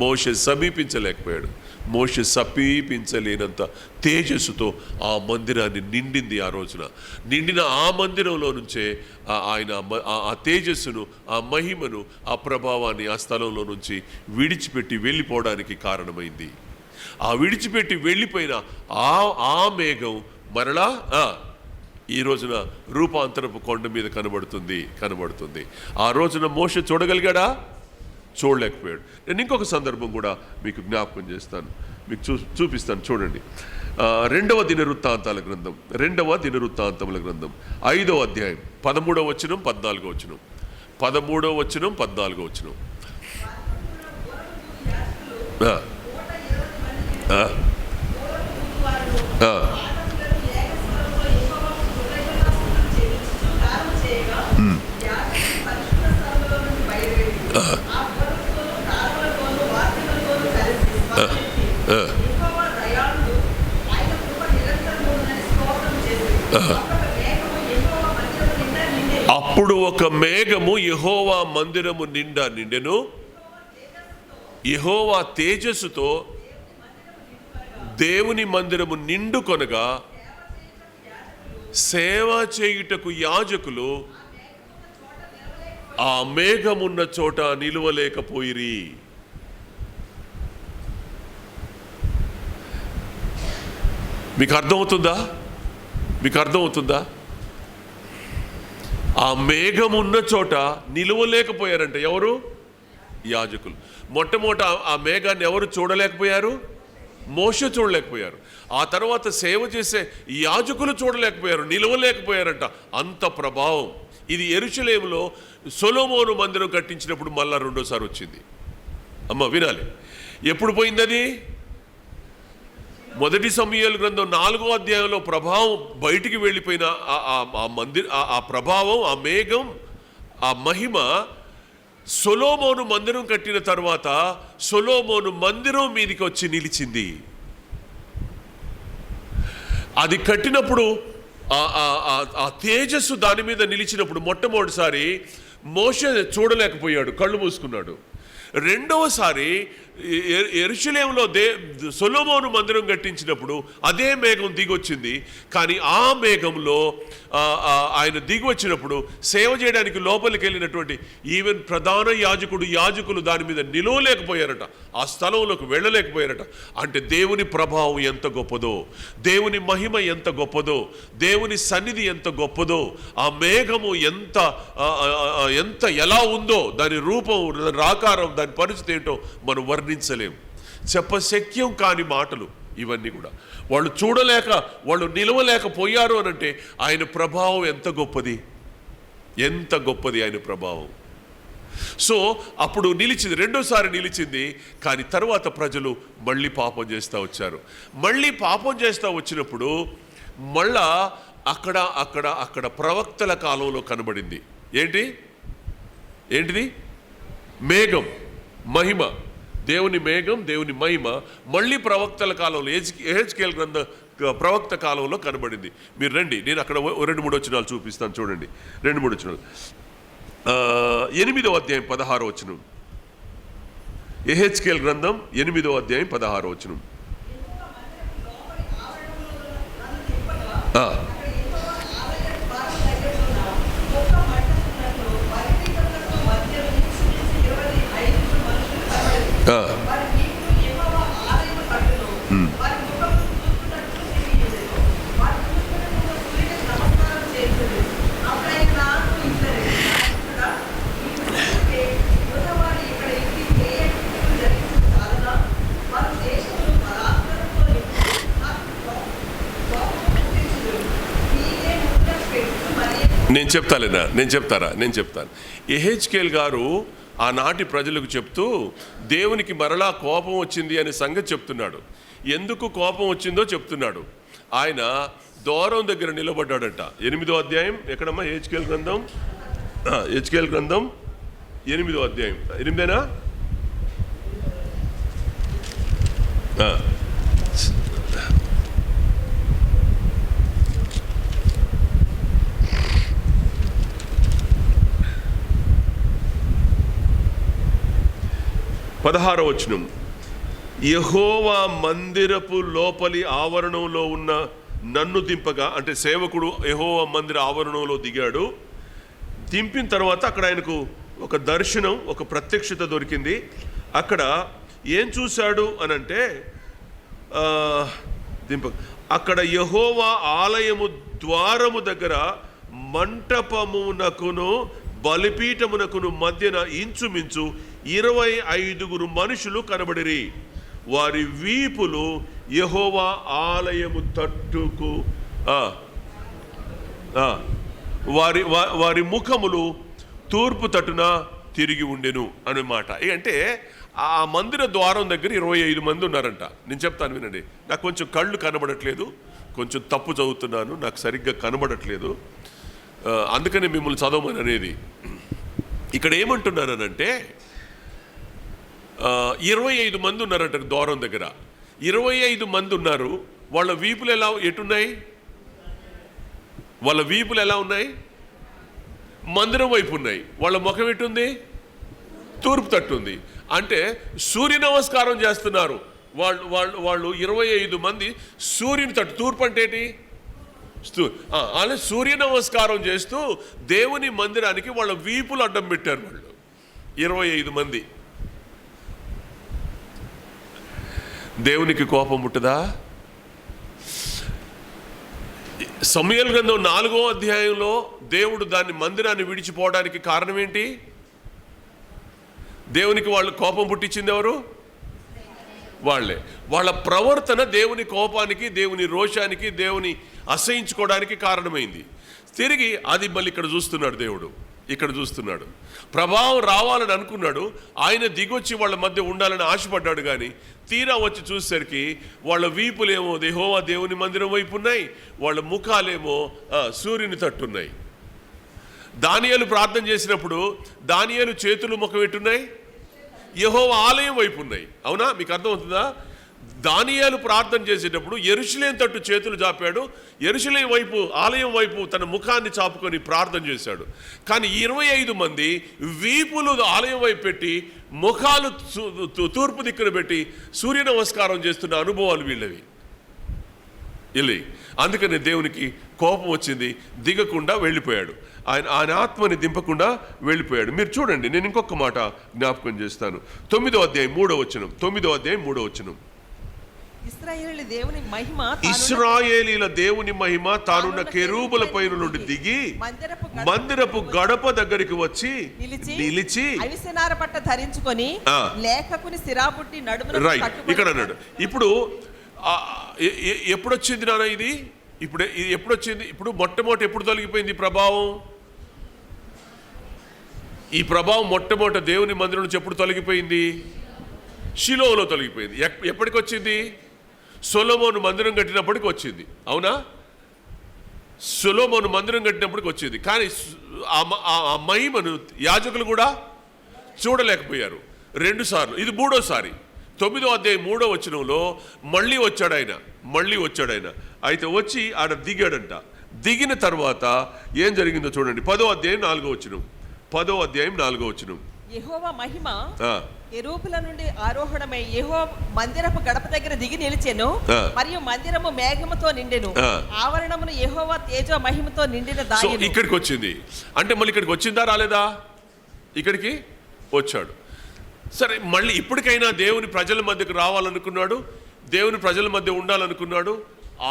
మోషే సమీపించలేకపోయాడు. మోషే సమీపించలేనంత తేజస్సుతో ఆ మందిరాన్ని నిండింది. ఆ రోజున నిండిన ఆ మందిరంలో నుంచే ఆయన ఆ తేజస్సును, ఆ మహిమను, ఆ ప్రభావాన్ని ఆ స్థలంలో నుంచి విడిచిపెట్టి వెళ్ళిపోవడానికి కారణమైంది. ఆ విడిచిపెట్టి వెళ్ళిపోయిన ఆ మేఘం మరలా ఈ రోజున రూపాంతరపు కొండ మీద కనబడుతుంది. ఆ రోజున మోషే చూడగలిగాడా? చూడలేకపోయాడు. నేను ఇంకొక సందర్భం కూడా మీకు జ్ఞాపకం చేస్తాను, మీకు చూపిస్తాను. చూడండి, 2వ దినవృత్తాంతముల గ్రంథం 5వ అధ్యాయం 13వ వచనం 14వ వచనం 13వ వచనం 14వ వచనం. అప్పుడు ఒక మేఘము యెహోవా మందిరము నిండా నిండెను. యెహోవా తేజస్సుతో దేవుని మందిరము నిండుకొనగా సేవ చేయుటకు యాజకులు ఆ మేఘమున్న చోట నిలువలేకపోయిరి. మీకు అర్థమవుతుందా? ఆ మేఘం ఉన్న చోట నిలువలేకపోయారంట. ఎవరు? యాజకులు. మొట్టమొదట ఆ మేఘాన్ని ఎవరు చూడలేకపోయారు? మోషే చూడలేకపోయారు. ఆ తర్వాత సేవ చేసే యాజకులు చూడలేకపోయారు, నిలవలేకపోయారంట. అంత ప్రభావం. ఇది యెరూషలేములో సొలొమోను మందిరం కట్టించినప్పుడు మళ్ళా రెండోసారి వచ్చింది. అమ్మ వినాలి, ఎప్పుడు పోయింది అది? మొదటి సమూయేలు గ్రంథం 4వ అధ్యాయంలో ప్రభావం బయటికి వెళ్ళిపోయిన ఆ ప్రభావం, ఆ మేఘం, ఆ మహిమ సొలొమోను మందిరం కట్టిన తర్వాత సొలొమోను మందిరం మీదకి వచ్చి నిలిచింది. అది కట్టినప్పుడు ఆ తేజస్సు దాని మీద నిలిచినప్పుడు మొట్టమొదటిసారి మోషే చూడలేకపోయాడు, కళ్ళు మూసుకున్నాడు. రెండవసారి యెరూషలేములో సొలొమోను మందిరం కట్టించినప్పుడు అదే మేఘం దిగొచ్చింది. కానీ ఆ మేఘంలో ఆయన దిగి వచ్చినప్పుడు సేవ చేయడానికి లోపలికి వెళ్ళినటువంటి ఈవెన్ ప్రధాన యాజకులు దాని మీద నిలవలేకపోయారట, ఆ స్థలంలోకి వెళ్ళలేకపోయారట. అంటే దేవుని ప్రభావం ఎంత గొప్పదో, దేవుని మహిమ ఎంత గొప్పదో, దేవుని సన్నిధి ఎంత గొప్పదో, ఆ మేఘము ఎంత ఎలా ఉందో, దాని రూపం, దాని ఆకారం, దాని పరిస్థితి ఏంటో మనం వర్ణించలేం. చెప్పశక్యం కాని మాటలు ఇవన్నీ కూడా. వాళ్ళు చూడలేక, వాళ్ళు నిలవలేకపోయారు అని అంటే ఆయన ప్రభావం ఎంత గొప్పది ఆయన ప్రభావం. సో అప్పుడు నిలిచింది, రెండోసారి నిలిచింది. కానీ తర్వాత ప్రజలు మళ్ళీ పాపం చేస్తూ వచ్చారు. మళ్ళీ పాపం చేస్తూ వచ్చినప్పుడు మళ్ళా అక్కడ అక్కడ అక్కడ ప్రవక్తల కాలంలో కనబడింది. ఏంటిది? మేఘం, మహిమ, దేవుని మేఘం, దేవుని మహిమ మళ్ళీ ప్రవక్తల కాలంలో యెహెజ్కేలు గ్రంథ ప్రవక్త కాలంలో కనబడింది. మీరు రండి, నేను అక్కడ 2-3 వచనాలు చూపిస్తాను. చూడండి 2-3 వచనాలు. 8వ అధ్యాయం 16వ వచనం. యెహెజ్కేలు గ్రంథం 8వ అధ్యాయం 16వ వచనం. నేను చెప్తాను. యెహెజ్కేలు గారు ఆనాటి ప్రజలకు చెప్తూ దేవునికి మరలా కోపం వచ్చింది అనే సంగతి చెప్తున్నాడు. ఎందుకు కోపం వచ్చిందో చెప్తున్నాడు. ఆయన ద్వారం దగ్గర నిలబడ్డాడట. 8వ అధ్యాయం ఎక్కడమ్మా? యెహెజ్కేలు గ్రంథం 8వ అధ్యాయం 8ఏనా? పదహారవ వచనం. యెహోవా మందిరపు లోపలి ఆవరణంలో ఉన్న నన్ను దింపగా, అంటే సేవకుడు యెహోవా మందిర ఆవరణంలో దిగాడు. దింపిన తర్వాత అక్కడ ఆయనకు ఒక దర్శనం, ఒక ప్రత్యక్షత దొరికింది. అక్కడ ఏం చూశాడు అనంటే, అక్కడ యెహోవా ఆలయము ద్వారము దగ్గర మంటపమునకును బలిపీఠమునకును మధ్యన ఇంచుమించు 25 మనుషులు కనబడిరి. వారి వీపులు యెహోవా ఆలయము తట్టుకు, వారి ముఖములు తూర్పు తట్టున తిరిగి ఉండెను అన్నమాట. అంటే ఆ మందిర ద్వారం దగ్గర 25 మంది ఉన్నారంట. నేను చెప్తాను వినండి. నాకు కొంచెం కళ్ళు కనబడట్లేదు, కొంచెం తప్పు చదువుతున్నాను, నాకు సరిగ్గా కనబడట్లేదు, అందుకనే మిమ్మల్ని చదవమని అనేది. ఇక్కడ ఏమంటున్నానంటే 25 మంది ఉన్నారంట ద్వారం దగ్గర. 25 మంది ఉన్నారు. వాళ్ళ వీపులు ఎటున్నాయి? వాళ్ళ వీపులు ఎలా ఉన్నాయి? మందిరం వైపు ఉన్నాయి. వాళ్ళ ముఖం ఎటుంది? తూర్పు తట్టుంది. అంటే సూర్య నమస్కారం చేస్తున్నారు. వాళ్ళు 25 మంది సూర్యుని తట్టు, తూర్పు అంటే ఏంటి? అలా సూర్య నమస్కారం చేస్తూ దేవుని మందిరానికి వాళ్ళ వీపులు అడ్డం పెట్టారు. వాళ్ళు 25 మంది. దేవునికి కోపం ఉంటుందా? సమూయేలు గ్రంథం 4వ అధ్యాయంలో దేవుడు దాన్ని మందిరాన్ని విడిచిపోవడానికి కారణం ఏంటి? దేవునికి వాళ్ళు కోపం పుట్టించింది ఎవరు? వాళ్ళే. వాళ్ళ ప్రవర్తన దేవుని కోపానికి, దేవుని రోషానికి, దేవుని అసహించుకోవడానికి కారణమైంది. తిరిగి అది మళ్ళీ ఇక్కడ చూస్తున్నాడు దేవుడు. ఇక్కడ చూస్తున్నాడు. ప్రభావం రావాలని అనుకున్నాడు. ఆయన దిగొచ్చి వాళ్ళ మధ్య ఉండాలని ఆశపడ్డాడు. కానీ తీరా వచ్చి చూసేసరికి వాళ్ళ వీపులేమో యెహోవా దేవుని మందిరం వైపు ఉన్నాయి, వాళ్ళ ముఖాలేమో సూర్యుని తట్టున్నాయి. దానియేలు ప్రార్థన చేసినప్పుడు దానియేలు చేతులు ముఖం ఎట్టున్నాయి? యెహోవా ఆలయం వైపు ఉన్నాయి. అవునా? మీకు అర్థమవుతుందా? దానియేలు ప్రార్థన చేసేటప్పుడు యెరూషలేము తట్టు చేతులు చాపాడు. యెరూషలేము వైపు, ఆలయం వైపు తన ముఖాన్ని చాపుకొని ప్రార్థన చేశాడు. కానీ 25 మంది వీపులు ఆలయం వైపు పెట్టి, ముఖాలు తూర్పు దిక్కున పెట్టి సూర్య నమస్కారం చేస్తున్న అనుభవాలు వీళ్ళవి. అందుకని దేవునికి కోపం వచ్చింది, దిగకుండా వెళ్ళిపోయాడు. ఆయన ఆత్మని దింపకుండా వెళ్ళిపోయాడు. మీరు చూడండి, నేను ఇంకొక మాట జ్ఞాపకం చేస్తాను. 9వ అధ్యాయం 3వ వచనం. 9వ అధ్యాయం 3వ వచనం. ఇశ్రాయేలీల దేవుని మహిమ తానున్న కెరూబుల పైన నుండి దిగి మందిరపు గడప దగ్గరికి వచ్చి నిలిచి
పట్ట ధరించుకొని లేఖకుని సిరాపుట్టి నడుమున.
రైట్, ఇక్కడ అన్నాడు. ఇప్పుడు ఎప్పుడొచ్చింది నాన్న ఇది? ఇప్పుడు ఎప్పుడొచ్చింది? ఇప్పుడు మొట్టమొదటి ఎప్పుడు తొలగిపోయింది ప్రభావం? ఈ ప్రభావం మొట్టమొదట దేవుని మందిరం నుంచి ఎప్పుడు తొలగిపోయింది? షిలోలో తొలగిపోయింది. ఎప్పటికి వచ్చింది? సొలొమోను మందిరం కట్టినప్పటికి వచ్చింది. అవునా? సొలొమోను మందిరం కట్టినప్పటికి వచ్చింది. కానీ ఆ మహిమను యాజకులు కూడా చూడలేకపోయారు 2 సార్లు. ఇది 3వసారి. 9వ అధ్యాయం 3వ వచనంలో మళ్ళీ వచ్చాడు ఆయన. అయితే వచ్చి ఆడ దిగాడంట. దిగిన తర్వాత ఏం జరిగిందో చూడండి. 10వ అధ్యాయం 4వ వచనం.
యెహోవా మహిమ కెరూబుల నుండి ఆరోహణమై యెహోవా మందిరపు గడప దగ్గర దిగి నిలిచెను. మరియు మందిరము మేఘముతో నిండెను. ఆవరణమును యెహోవా తేజో మహిమతో నిండిన దాయెను.
ఇక్కడికి వచ్చింది అంటే మళ్ళీ ఇక్కడికి వచ్చిందా రాలేదా? ఇక్కడికి వచ్చాడు. సరే, మళ్ళీ ఇప్పటికైనా దేవుని ప్రజల మధ్యకు రావాలనుకున్నాడు, దేవుని ప్రజల మధ్య ఉండాలనుకున్నాడు,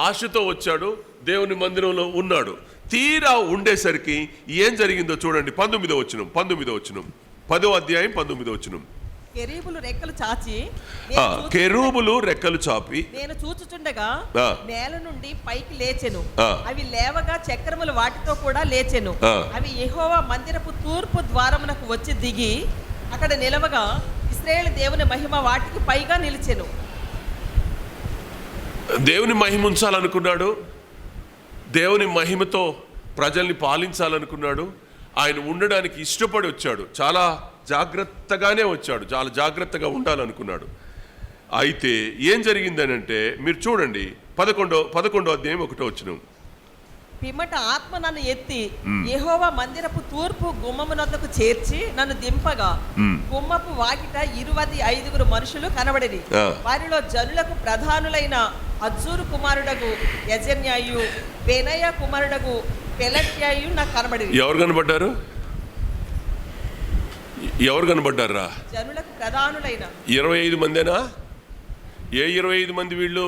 ఆశతో వచ్చాడు, దేవుని మందిరంలో ఉన్నాడు. తీరా ఉండేసరికి ఏం జరిగిందో చూడండి. 19వ వచనం. 10వ అధ్యాయం 19వ వచనం. కెరూబులు రెక్కలు చాపి
నేను చూచుచుండగా నేల నుండి పైకి లేచెను. అవి లేవగా చక్రములు వాటితో కూడా లేచెను. అవి యెహోవా మందిరపు తూర్పు ద్వారమునకు వచ్చి దిగి అక్కడ నిలవగా ఇశ్రాయేలు దేవుని మహిమ వాటికి పైగా నిలిచెను.
దేవుని మహిమ ఉంచాలనుకున్నాడు, దేవుని మహిమతో ప్రజల్ని పాలించాలనుకున్నాడు. ఆయన ఉండడానికి ఇష్టపడి వచ్చాడు, చాలా జాగ్రత్తగానే వచ్చాడు, చాలా జాగ్రత్తగా ఉండాలనుకున్నాడు. అయితే ఏం జరిగిందని అంటే మీరు చూడండి 11వ అధ్యాయం 1వ వచనం.
పిమ్మట ఆత్మ నన్ను ఎత్తి యెహోవా మందిరపు తూర్పు గుమ్మమునొద్దకు చేర్చి నన్ను దింపగా గుమ్మపు వాకిట 25 మనుషులు కనబడిరి. వారిలో జనులకు ప్రధానులైన అజ్జూరు కుమారుడగు యజన్యాయు, బెనయ కుమారుడగు పెలట్యాయు నాకు కనబడిరి.
ఎవరు కనబడ్డారా?
జనులకు ప్రధానులైన
25 మందేనా? ఏ 25 మంది వీళ్ళు?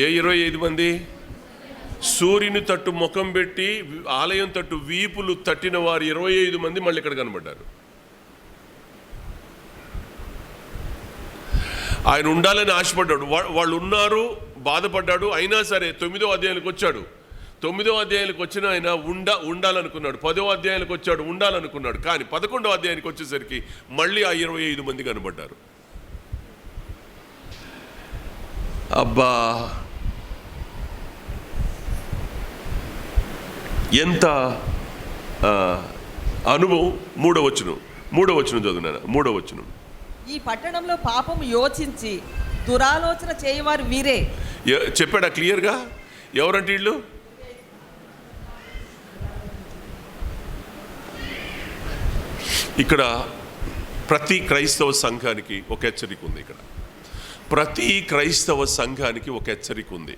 ఏ 25 మంది? సూర్యుని తట్టు ముఖం పెట్టి ఆలయం తట్టు వీపులు తట్టిన వారు 25 మంది మళ్ళీ ఇక్కడ కనబడ్డారు. ఆయన ఉండాలని ఆశపడ్డాడు, వాళ్ళు ఉన్నారు, బాధపడ్డాడు. అయినా సరే 9వ అధ్యాయానికి వచ్చాడు. 9వ అధ్యాయానికి వచ్చిన ఆయన ఉండాలనుకున్నాడు. 10వ అధ్యాయానికి వచ్చాడు, ఉండాలనుకున్నాడు. కానీ 11వ అధ్యాయానికి వచ్చేసరికి మళ్ళీ ఆ 25 మంది కనబడ్డారు. అబ్బా, ఎంత అనుభవం. 3వ వచనం చదువునాను. 3వ వచనం.
ఈ పట్టణంలో పాపము యోచించి దురాలోచన చేయవారు వీరే.
చెప్పాడా క్లియర్గా? ఎవరంటే వీళ్ళు? ఇక్కడ ప్రతి క్రైస్తవ సంఘానికి ఒక హెచ్చరిక ఉంది.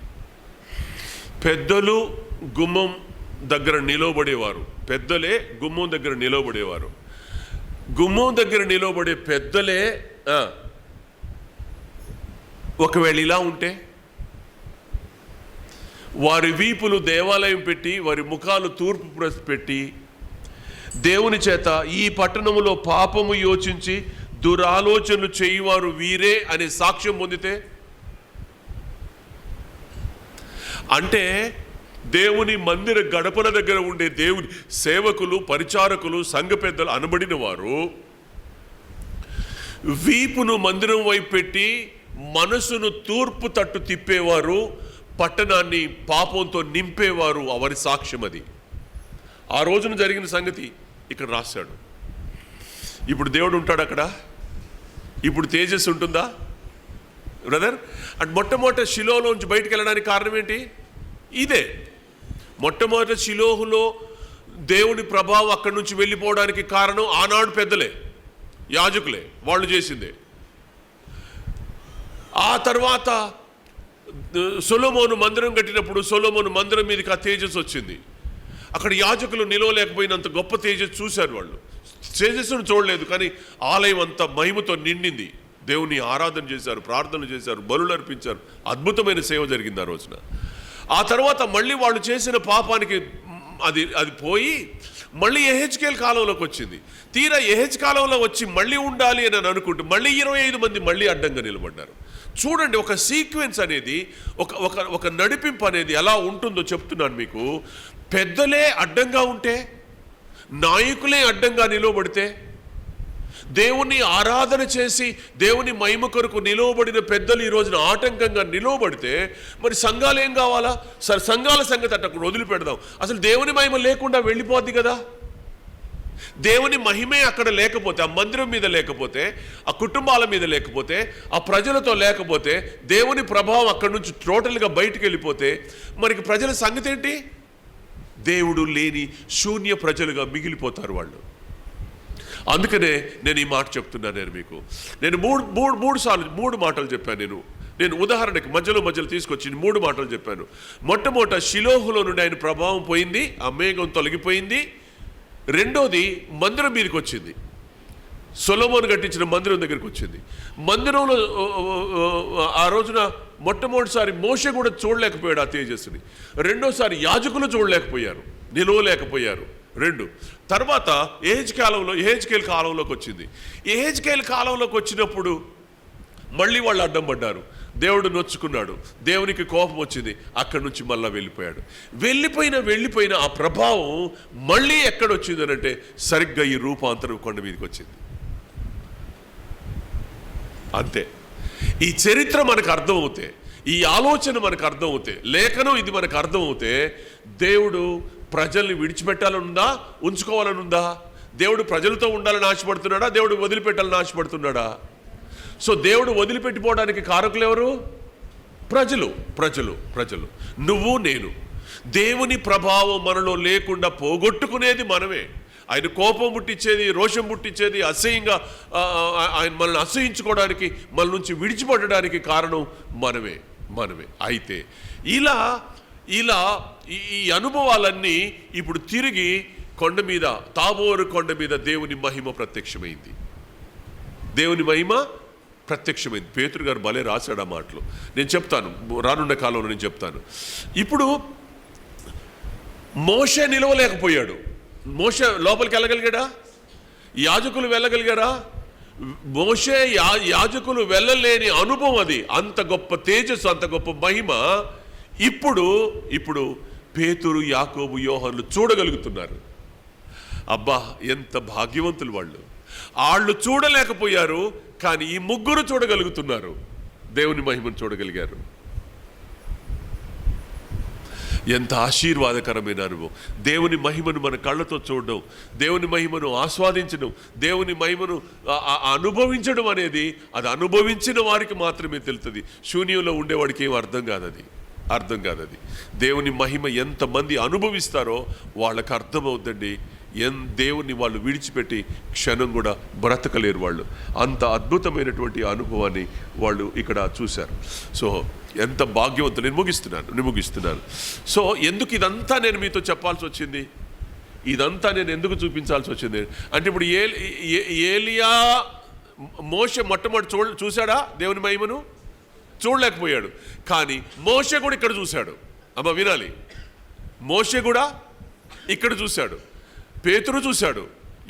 పెద్దలు గుమ్మం దగ్గర నిలబడేవారు. గుమ్మం దగ్గర నిలబడే పెద్దలే ఒకవేళ ఇలా ఉంటే వారి వీపులు దేవాలయం పెట్టి వారి ముఖాలు తూర్పు పెట్టి దేవుని చేత ఈ పట్టణములో పాపము యోచించి దురాలోచనలు చేయువారు వీరే అనే సాక్ష్యం పొందితే, అంటే దేవుని మందిర గడపల దగ్గర ఉండే దేవుని సేవకులు, పరిచారకులు, సంఘ పెద్దలు అనబడిన వారు వీపును మందిరం వైపు పెట్టి మనసును తూర్పు తట్టు తిప్పేవారు, పట్టణాన్ని పాపంతో నింపేవారు. అవరి సాక్ష్యం అది. ఆ రోజున జరిగిన సంగతి ఇక్కడ రాశాడు. ఇప్పుడు దేవుడు ఉంటాడు అక్కడ? ఇప్పుడు తేజస్సు ఉంటుందా బ్రదర్? అంటే మొట్టమొదట షిలోలోంచి బయటికి వెళ్ళడానికి కారణం ఏంటి? ఇదే. మొట్టమొదట షిలోహులో దేవుని ప్రభావం అక్కడి నుంచి వెళ్ళిపోవడానికి కారణం ఆనాడు పెద్దలే, యాజకులే, వాళ్ళు చేసిందే. ఆ తర్వాత సొలొమోను మందిరం కట్టినప్పుడు సొలొమోను మందిరం మీదకి ఆ తేజస్సు వచ్చింది. అక్కడ యాజకులు నిలవలేకపోయినంత గొప్ప తేజస్సు చూశారు. వాళ్ళు తేజస్సును చూడలేదు, కానీ ఆలయం అంతా మహిమతో నిండింది. దేవుని ఆరాధన చేశారు, ప్రార్థనలు చేశారు, బలులు అర్పించారు. అద్భుతమైన సేవ జరిగింది ఆ రోజున. ఆ తర్వాత మళ్ళీ వాళ్ళు చేసిన పాపానికి అది పోయి మళ్ళీ యెహెజ్కేలు కాలంలోకి వచ్చింది. తీరా యెహెజ్ కాలంలో వచ్చి మళ్ళీ ఉండాలి అని అనుకుంటూ మళ్ళీ 25 మంది మళ్ళీ అడ్డంగా నిలబడ్డారు. చూడండి, ఒక సీక్వెన్స్ అనేది, ఒక నడిపింపు అనేది ఎలా ఉంటుందో చెప్తున్నాను మీకు. పెద్దలే అడ్డంగా ఉంటే నాయకులే అడ్డంగా నిలవబడితే, దేవుని ఆరాధన చేసి దేవుని మహిమ కొరకు నిలవబడిన పెద్దలు ఈ రోజున ఆటంకంగా నిలవబడితే మరి సంఘాలు ఏం కావాలా? సరే, సంఘాల సంగతి అక్కడ వదిలిపెడదాం. అసలు దేవుని మహిమ లేకుండా వెళ్ళిపోద్ది కదా. దేవుని మహిమే అక్కడ లేకపోతే, ఆ మందిరం మీద లేకపోతే, ఆ కుటుంబాల మీద లేకపోతే, ఆ ప్రజలతో లేకపోతే, దేవుని ప్రభావం అక్కడి నుంచి టోటల్గా బయటికి వెళ్ళిపోతే మనకి ప్రజల సంగతి ఏంటి? దేవుడు లేని శూన్య ప్రజలుగా మిగిలిపోతారు వాళ్ళు. అందుకనే నేను ఈ మాట చెప్తున్నాను. నేను మూడు మాటలు చెప్పాను. నేను ఉదాహరణకి మధ్యలో తీసుకొచ్చి 3 మాటలు చెప్పాను. మొట్టమొదట షిలోహులో నుండి ఆయన ప్రభావం పోయింది, ఆ మేఘం తొలగిపోయింది. రెండోది మందిరం మీదకి వచ్చింది, సొలొమోను కట్టించిన మందిరం దగ్గరికి వచ్చింది. మందిరంలో ఆ రోజున మొట్టమొదటిసారి మోషే కూడా చూడలేకపోయాడు ఆ తేజస్సుని. రెండోసారి యాజకులు చూడలేకపోయారు, నిలవలేకపోయారు. 2 తర్వాత ఎహెజ్కేల్ కాలంలోకి వచ్చింది. ఎహెజ్కేల్ కాలంలోకి వచ్చినప్పుడు మళ్ళీ వాళ్ళు అడ్డం పడ్డారు. దేవుడు నొచ్చుకున్నాడు, దేవునికి కోపం వచ్చింది, అక్కడి నుంచి మళ్ళీ వెళ్ళిపోయిన ఆ ప్రభావం మళ్ళీ ఎక్కడొచ్చింది అంటే సరిగ్గా ఈ రూపాంతరం కొండ మీదకి వచ్చింది. అంతే. ఈ చరిత్ర మనకు అర్థమవుతే, ఈ ఆలోచన మనకు అర్థమవుతే, లేఖనం ఇది మనకు అర్థమవుతే, దేవుడు ప్రజల్ని విడిచిపెట్టాలనుందా, ఉంచుకోవాలనుందా? దేవుడు ప్రజలతో ఉండాలని ఆశపడుతున్నాడా, దేవుడు వదిలిపెట్టాలని ఆశపడుతున్నాడా? సో దేవుడు వదిలిపెట్టిపోవడానికి కారకులు ఎవరు? ప్రజలు, నువ్వు నేను. దేవుని ప్రభావం మనలో లేకుండా పోగొట్టుకునేది మనమే. ఆయన కోపం పుట్టించేది, రోషం పుట్టించేది, అసహ్యంగా ఆయన మనల్ని అసహించుకోవడానికి, మన నుంచి విడిచిపడడానికి కారణం మనమే. అయితే ఇలా ఈ అనుభవాలన్నీ ఇప్పుడు తిరిగి కొండ మీద, తాబోరు కొండ మీద దేవుని మహిమ ప్రత్యక్షమైంది. పేతురు గారు భలే రాశాడు ఆ మాటలు. నేను చెప్తాను, రానున్న కాలంలో నేను చెప్తాను. ఇప్పుడు మోషే నిలవలేకపోయాడు. మోషే లోపలికి వెళ్ళగలిగాడా? యాజకులు వెళ్ళగలిగారా? మోషే యాజకులు వెళ్ళలేని అనుభవం అది. అంత గొప్ప తేజస్సు, అంత గొప్ప మహిమ ఇప్పుడు పేతురు, యాకోబు, యోహానులు చూడగలుగుతున్నారు. అబ్బా, ఎంత భాగ్యవంతులు వాళ్ళు చూడలేకపోయారు, కానీ ఈ ముగ్గురు చూడగలుగుతున్నారు. దేవుని మహిమను చూడగలిగారు. ఎంత ఆశీర్వాదకరమైన అనుభవం. దేవుని మహిమను మన కళ్ళతో చూడడం, దేవుని మహిమను ఆస్వాదించడం, దేవుని మహిమను అనుభవించడం అనేది, అది అనుభవించిన వారికి మాత్రమే తెలుస్తుంది. శూన్యంలో ఉండేవాడికి ఏం అర్థం కాదు అది. దేవుని మహిమ ఎంతమంది అనుభవిస్తారో వాళ్ళకి అర్థమవుతుందండి. దేవుని వాళ్ళు విడిచిపెట్టి క్షణం కూడా బ్రతకలేరు వాళ్ళు. అంత అద్భుతమైనటువంటి అనుభవాన్ని వాళ్ళు ఇక్కడ చూశారు. సో ఎంత భాగ్యవంతులు. నేను ముగిస్తున్నాను. సో ఎందుకు ఇదంతా నేను మీతో చెప్పాల్సి వచ్చింది, ఇదంతా నేను ఎందుకు చూపించాల్సి వచ్చింది అంటే, ఇప్పుడు ఏలియా, మోషే మొట్టమొదటి చూశాడా దేవుని మహిమను? చూడలేకపోయాడు. కానీ మోషే కూడా ఇక్కడ చూశాడు. అమ్మ వినాలి, మోషే కూడా ఇక్కడ చూశాడు, పేతురు చూశాడు,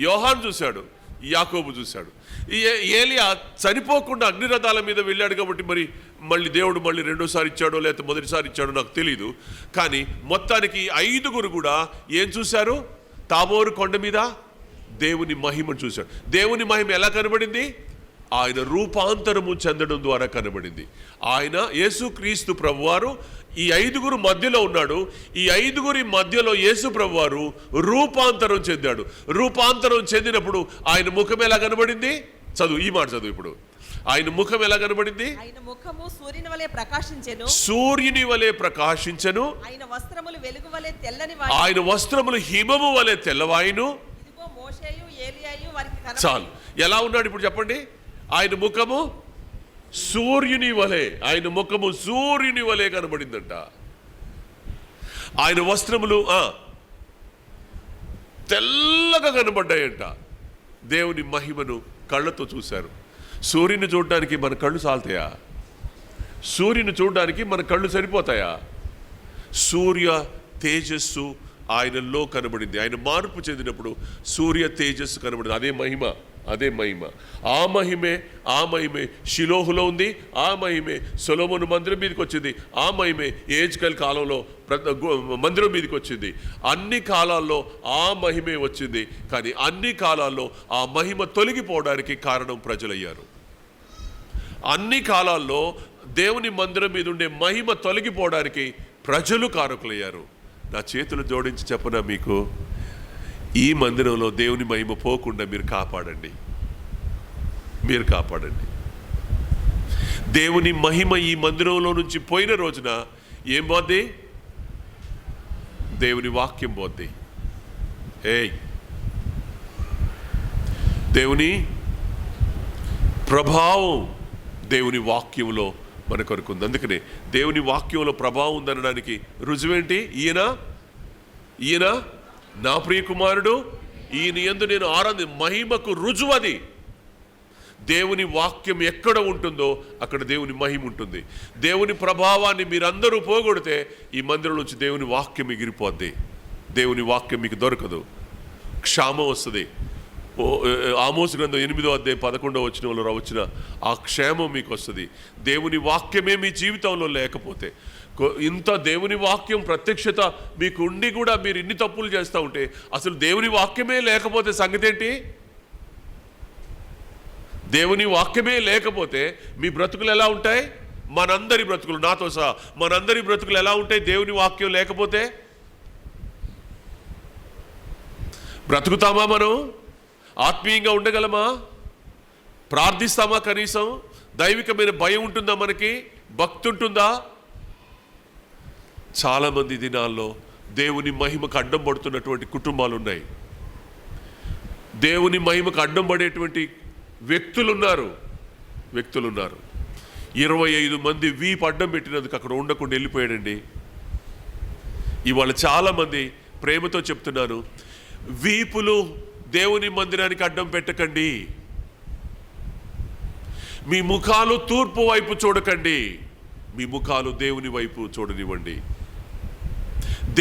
యోహాను చూశాడు, యాకోబు చూశాడు. ఏలియా చనిపోకుండా అగ్నిరథాల మీద వెళ్ళాడు కాబట్టి మళ్ళీ దేవుడు రెండోసారి ఇచ్చాడో లేకపోతే మొదటిసారి ఇచ్చాడో నాకు తెలీదు. కానీ మొత్తానికి 5 కూడా ఏం చూశారు? తాబోరు కొండ మీద దేవుని మహిమను చూశాడు. దేవుని మహిమ ఎలా కనబడింది? ఆయన రూపాంతరము చెందడం ద్వారా కనబడింది. ఆయన యేసుక్రీస్తు ప్రభువారు ఈ 5 మధ్యలో ఉన్నాడు. ఈ 5 మధ్యలో యేసు ప్రభువారు రూపాంతరం చెందాడు. రూపాంతరం చెందినప్పుడు ఆయన ముఖం ఎలా కనబడింది? ఈ మాట చదువు ఇప్పుడు. ఆయన ముఖం ఎలా కనబడింది?
ఆయన ముఖము సూర్యుని వలె ప్రకాశించెను. ఆయన వస్త్రములు వెలుగు వలె తెల్లని వాయెను. ఆయన వస్త్రములు
హిమము వలె తెల్లవాయెను.
ఇదిగో మోషేయు ఏలియాయు వారికి కనబడి.
చాలు. ఎలా ఉన్నాడు ఇప్పుడు చెప్పండి? ఆయన ముఖము సూర్యుని వలె కనబడిందంట. ఆయన వస్త్రములు తెల్లగా కనబడ్డాయంట. దేవుని మహిమను కళ్ళతో చూశారు. సూర్యుని చూడడానికి మన కళ్ళు చాలుతాయా? సూర్యుని చూడడానికి మన కళ్ళు సరిపోతాయా? సూర్య తేజస్సు ఆయనలో కనబడింది. ఆయన మార్పు చెందినప్పుడు సూర్య తేజస్సు కనబడింది. అదే మహిమ, అదే మహిమ. ఆ మహిమే షిలోహులో ఉంది, ఆ మహిమే సొలొమోను మందిరం మీదకి వచ్చింది, ఆ మహిమే ఏజ్కల్ కాలంలో మందిరం మీదకి వచ్చింది. అన్ని కాలాల్లో ఆ మహిమే వచ్చింది. కానీ అన్ని కాలాల్లో ఆ మహిమ తొలగిపోవడానికి కారణం ప్రజలయ్యారు. అన్ని కాలాల్లో దేవుని మందిరం మీద ఉండే మహిమ తొలగిపోవడానికి ప్రజలు కారకులయ్యారు. నా చేతులు జోడించి చెప్పనా మీకు, ఈ మందిరంలో దేవుని మహిమ పోకుండా మీరు కాపాడండి. దేవుని మహిమ ఈ మందిరంలో నుంచి పోయిన రోజున ఏం పోద్ది? దేవుని వాక్యం పోద్ది. దేవుని ప్రభావం దేవుని వాక్యంలో మన కొరకు ఉంది. అందుకనే దేవుని వాక్యంలో ప్రభావం ఉందనడానికి రుజువేంటి? ఈయన నా ప్రియ కుమారుడు, ఈయన యందు నేను మహిమకు రుజువది. దేవుని వాక్యం ఎక్కడ ఉంటుందో అక్కడ దేవుని మహిమ ఉంటుంది. దేవుని ప్రభావాన్ని మీరందరూ పోగొడితే ఈ మందిరం నుంచి దేవుని వాక్యం ఎగిరిపోద్ది. దేవుని వాక్యం మీకు దొరకదు, క్షామం వస్తుంది. ఆమోసు గ్రంథం 8వ అధ్యాయం 11వ వచనంలో వచ్చిన ఆ క్షేమం మీకు వస్తుంది. దేవుని వాక్యమే మీ జీవితంలో లేకపోతే, ఇంత దేవుని వాక్యం ప్రత్యక్షత మీకు ఉండి కూడా మీరు ఇన్ని తప్పులు చేస్తూ ఉంటే, అసలు దేవుని వాక్యమే లేకపోతే సంగతి ఏంటి? దేవుని వాక్యమే లేకపోతే మీ బ్రతుకులు ఎలా ఉంటాయి? మనందరి బ్రతుకులు, నాతో సహా మనందరి బ్రతుకులు ఎలా ఉంటాయి? దేవుని వాక్యం లేకపోతే బ్రతుకుతామా? మనం ఆత్మీయంగా ఉండగలమా? ప్రార్థిస్తామా? కనీసం దైవికమైన భయం ఉంటుందా? మనకి భక్తి ఉంటుందా? చాలామంది దినాల్లో దేవుని మహిమకు అడ్డం పడుతున్నటువంటి కుటుంబాలు ఉన్నాయి. దేవుని మహిమకు అడ్డం పడేటువంటి వ్యక్తులు ఉన్నారు. 25 మంది వీపు అడ్డం పెట్టినందుకు అక్కడ ఉండకుండా వెళ్ళిపోయాడండి. ఇవాళ చాలామంది ప్రేమతో చెప్తున్నాను, వీపులు దేవుని మందిరానికి అడ్డం పెట్టకండి. మీ ముఖాలు తూర్పు వైపు చూడకండి, మీ ముఖాలు దేవుని వైపు చూడనివ్వండి.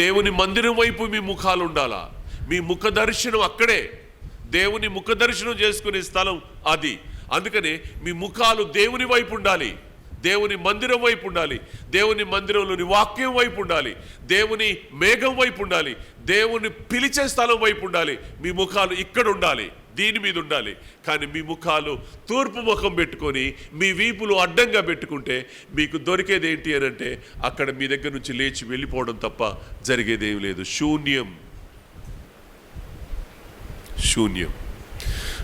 దేవుని మందిరం వైపు మీ ముఖాలు ఉండాలా. మీ ముఖ దర్శనం అక్కడే, దేవుని ముఖ దర్శనం చేసుకునే స్థలం అది. అందుకనే మీ ముఖాలు దేవుని వైపు ఉండాలి, దేవుని మందిరం వైపు ఉండాలి, దేవుని మందిరంలోని వాక్యం వైపు ఉండాలి, దేవుని మేఘం వైపు ఉండాలి, దేవుని పిలిచే స్థలం వైపు ఉండాలి. మీ ముఖాలు ఇక్కడ ఉండాలి, దీని మీద ఉండాలి. కానీ మీ ముఖాలు తూర్పు ముఖం పెట్టుకొని మీ వీపులు అడ్డంగా పెట్టుకుంటే మీకు దొరికేది ఏంటి అని అంటే, అక్కడ మీ దగ్గర నుంచి లేచి వెళ్ళిపోవడం తప్ప జరిగేదేం లేదు. శూన్యం.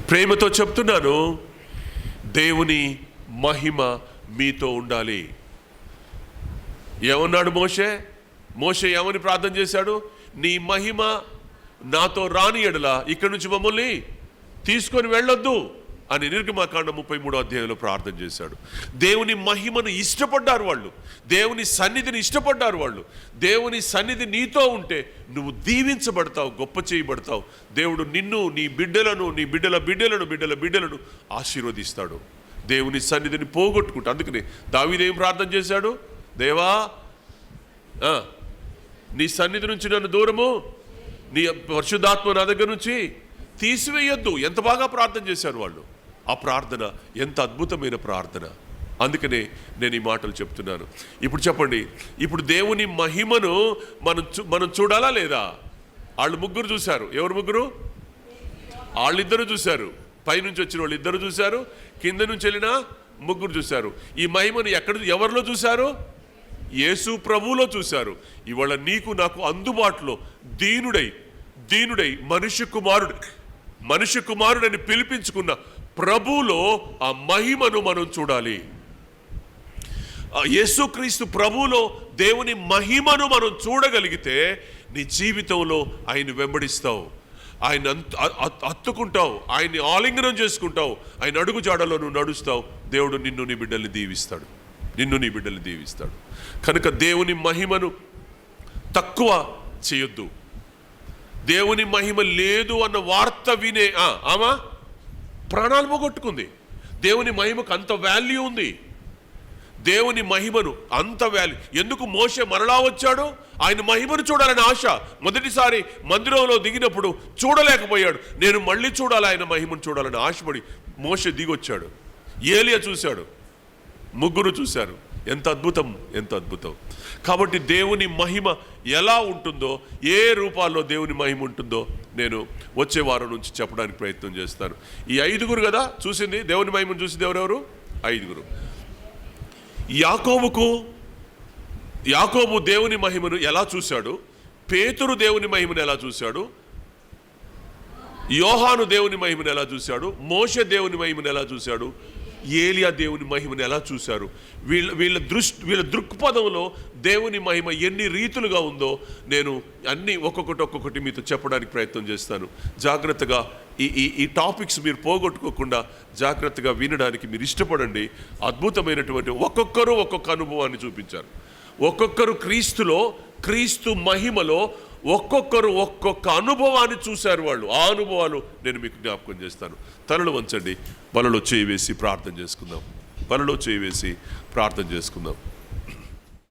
ప్రేమతో చెప్తున్నాను, దేవుని మహిమ మీతో ఉండాలి. ఏమన్నాడు మోషే ఏమని ప్రార్థన చేశాడు? నీ మహిమ నాతో రాని ఎడల ఇక్కడి నుంచి మమ్మల్ని తీసుకొని వెళ్ళొద్దు అని నిర్గమకాండం 33వ అధ్యాయంలో ప్రార్థన చేశాడు. దేవుని మహిమను ఇష్టపడ్డారు వాళ్ళు, దేవుని సన్నిధిని ఇష్టపడ్డారు వాళ్ళు. దేవుని సన్నిధి నీతో ఉంటే నువ్వు దీవించబడతావు, గొప్ప చేయబడతావు. దేవుడు నిన్ను, నీ బిడ్డలను, నీ బిడ్డల బిడ్డలను ఆశీర్వదిస్తాడు. దేవుని సన్నిధిని పోగొట్టుకుంటా. అందుకని దావీదు ఏం ప్రార్థన చేశాడు? దేవా, నీ సన్నిధి నుంచి నన్ను దూరము, నీ పరిశుద్ధాత్మ నా దగ్గర నుంచి తీసివేయొద్దు. ఎంత బాగా ప్రార్థన చేశారు వాళ్ళు. ఆ ప్రార్థన ఎంత అద్భుతమైన ప్రార్థన. అందుకనే నేను ఈ మాటలు చెప్తున్నాను. ఇప్పుడు చెప్పండి, ఇప్పుడు దేవుని మహిమను మనం చూడాలా లేదా? వాళ్ళు ముగ్గురు చూశారు. ఎవరు ముగ్గురు? వాళ్ళిద్దరు చూశారు. పైనుంచి వచ్చిన వాళ్ళు ఇద్దరు చూశారు, కింద నుంచి వెళ్ళిన ముగ్గురు చూశారు. ఈ మహిమను ఎవరిలో చూశారు? యేసు ప్రభువులో చూశారు. ఇవాళ నీకు నాకు అందుబాటులో దీనుడై మనుష్య కుమారుడని పిలిపించుకున్న ప్రభువులో ఆ మహిమను మనం చూడాలి. యేసుక్రీస్తు ప్రభువులో దేవుని మహిమను మనం చూడగలిగితే నీ జీవితంలో ఆయన వెంబడిస్తావు, ఆయన హత్తుకుంటావు, ఆయన్ని ఆలింగనం చేసుకుంటావు, ఆయన అడుగు జాడలో నువ్వు నడుస్తావు. దేవుడు నిన్ను నీ బిడ్డల్ని దీవిస్తాడు. కనుక దేవుని మహిమను తక్కువ చేయొద్దు. దేవుని మహిమ లేదు అన్న వార్త వినే ఆమె ప్రాణాలు పోగొట్టుకుంది. దేవుని మహిమకు అంత వాల్యూ ఉంది. దేవుని మహిమను అంత ఎందుకు మోషే మరలా వచ్చాడు? ఆయన మహిమను చూడాలని ఆశ. మొదటిసారి మందిరంలో దిగినప్పుడు చూడలేకపోయాడు. నేను మళ్ళీ చూడాలి, ఆయన మహిమను చూడాలని ఆశపడి మోషే దిగొచ్చాడు. ఏలియా చూశాడు, ముగ్గురు చూశారు. ఎంత అద్భుతం, ఎంత అద్భుతం. కాబట్టి దేవుని మహిమ ఎలా ఉంటుందో, ఏ రూపాల్లో దేవుని మహిమ ఉంటుందో నేను వచ్చే వారం నుంచి చెప్పడానికి ప్రయత్నం చేస్తాను. ఈ 5గురు కదా చూసింది, దేవుని మహిమను చూసింది ఎవరెవరు? 5గురు. యాకోబు దేవుని మహిమను ఎలా చూశాడు? పేతురు దేవుని మహిమను ఎలా చూశాడు? యోహాను దేవుని మహిమను ఎలా చూశాడు? మోషే దేవుని మహిమను ఎలా చూశాడు? ఏలియా దేవుని మహిమను ఎలా చూశారు? వీళ్ళ దృక్పథంలో దేవుని మహిమ ఎన్ని రీతులుగా ఉందో నేను అన్ని ఒక్కొక్కటి మీతో చెప్పడానికి ప్రయత్నం చేస్తాను. జాగ్రత్తగా ఈ టాపిక్స్ మీరు పోగొట్టుకోకుండా జాగ్రత్తగా వినడానికి మీరు ఇష్టపడండి. అద్భుతమైనటువంటి ఒక్కొక్కరు ఒక్కొక్క అనుభవాన్ని చూపించారు. ఒక్కొక్కరు క్రీస్తు మహిమలో ఒక్కొక్కరు ఒక్కొక్క అనుభవాన్ని చూశారు. వాళ్ళు ఆ అనుభవాలు నేను మీకు జ్ఞాపకం చేస్తాను. తలలు వంచండి, బలలో చేయి వేసి ప్రార్థన చేసుకుందాం.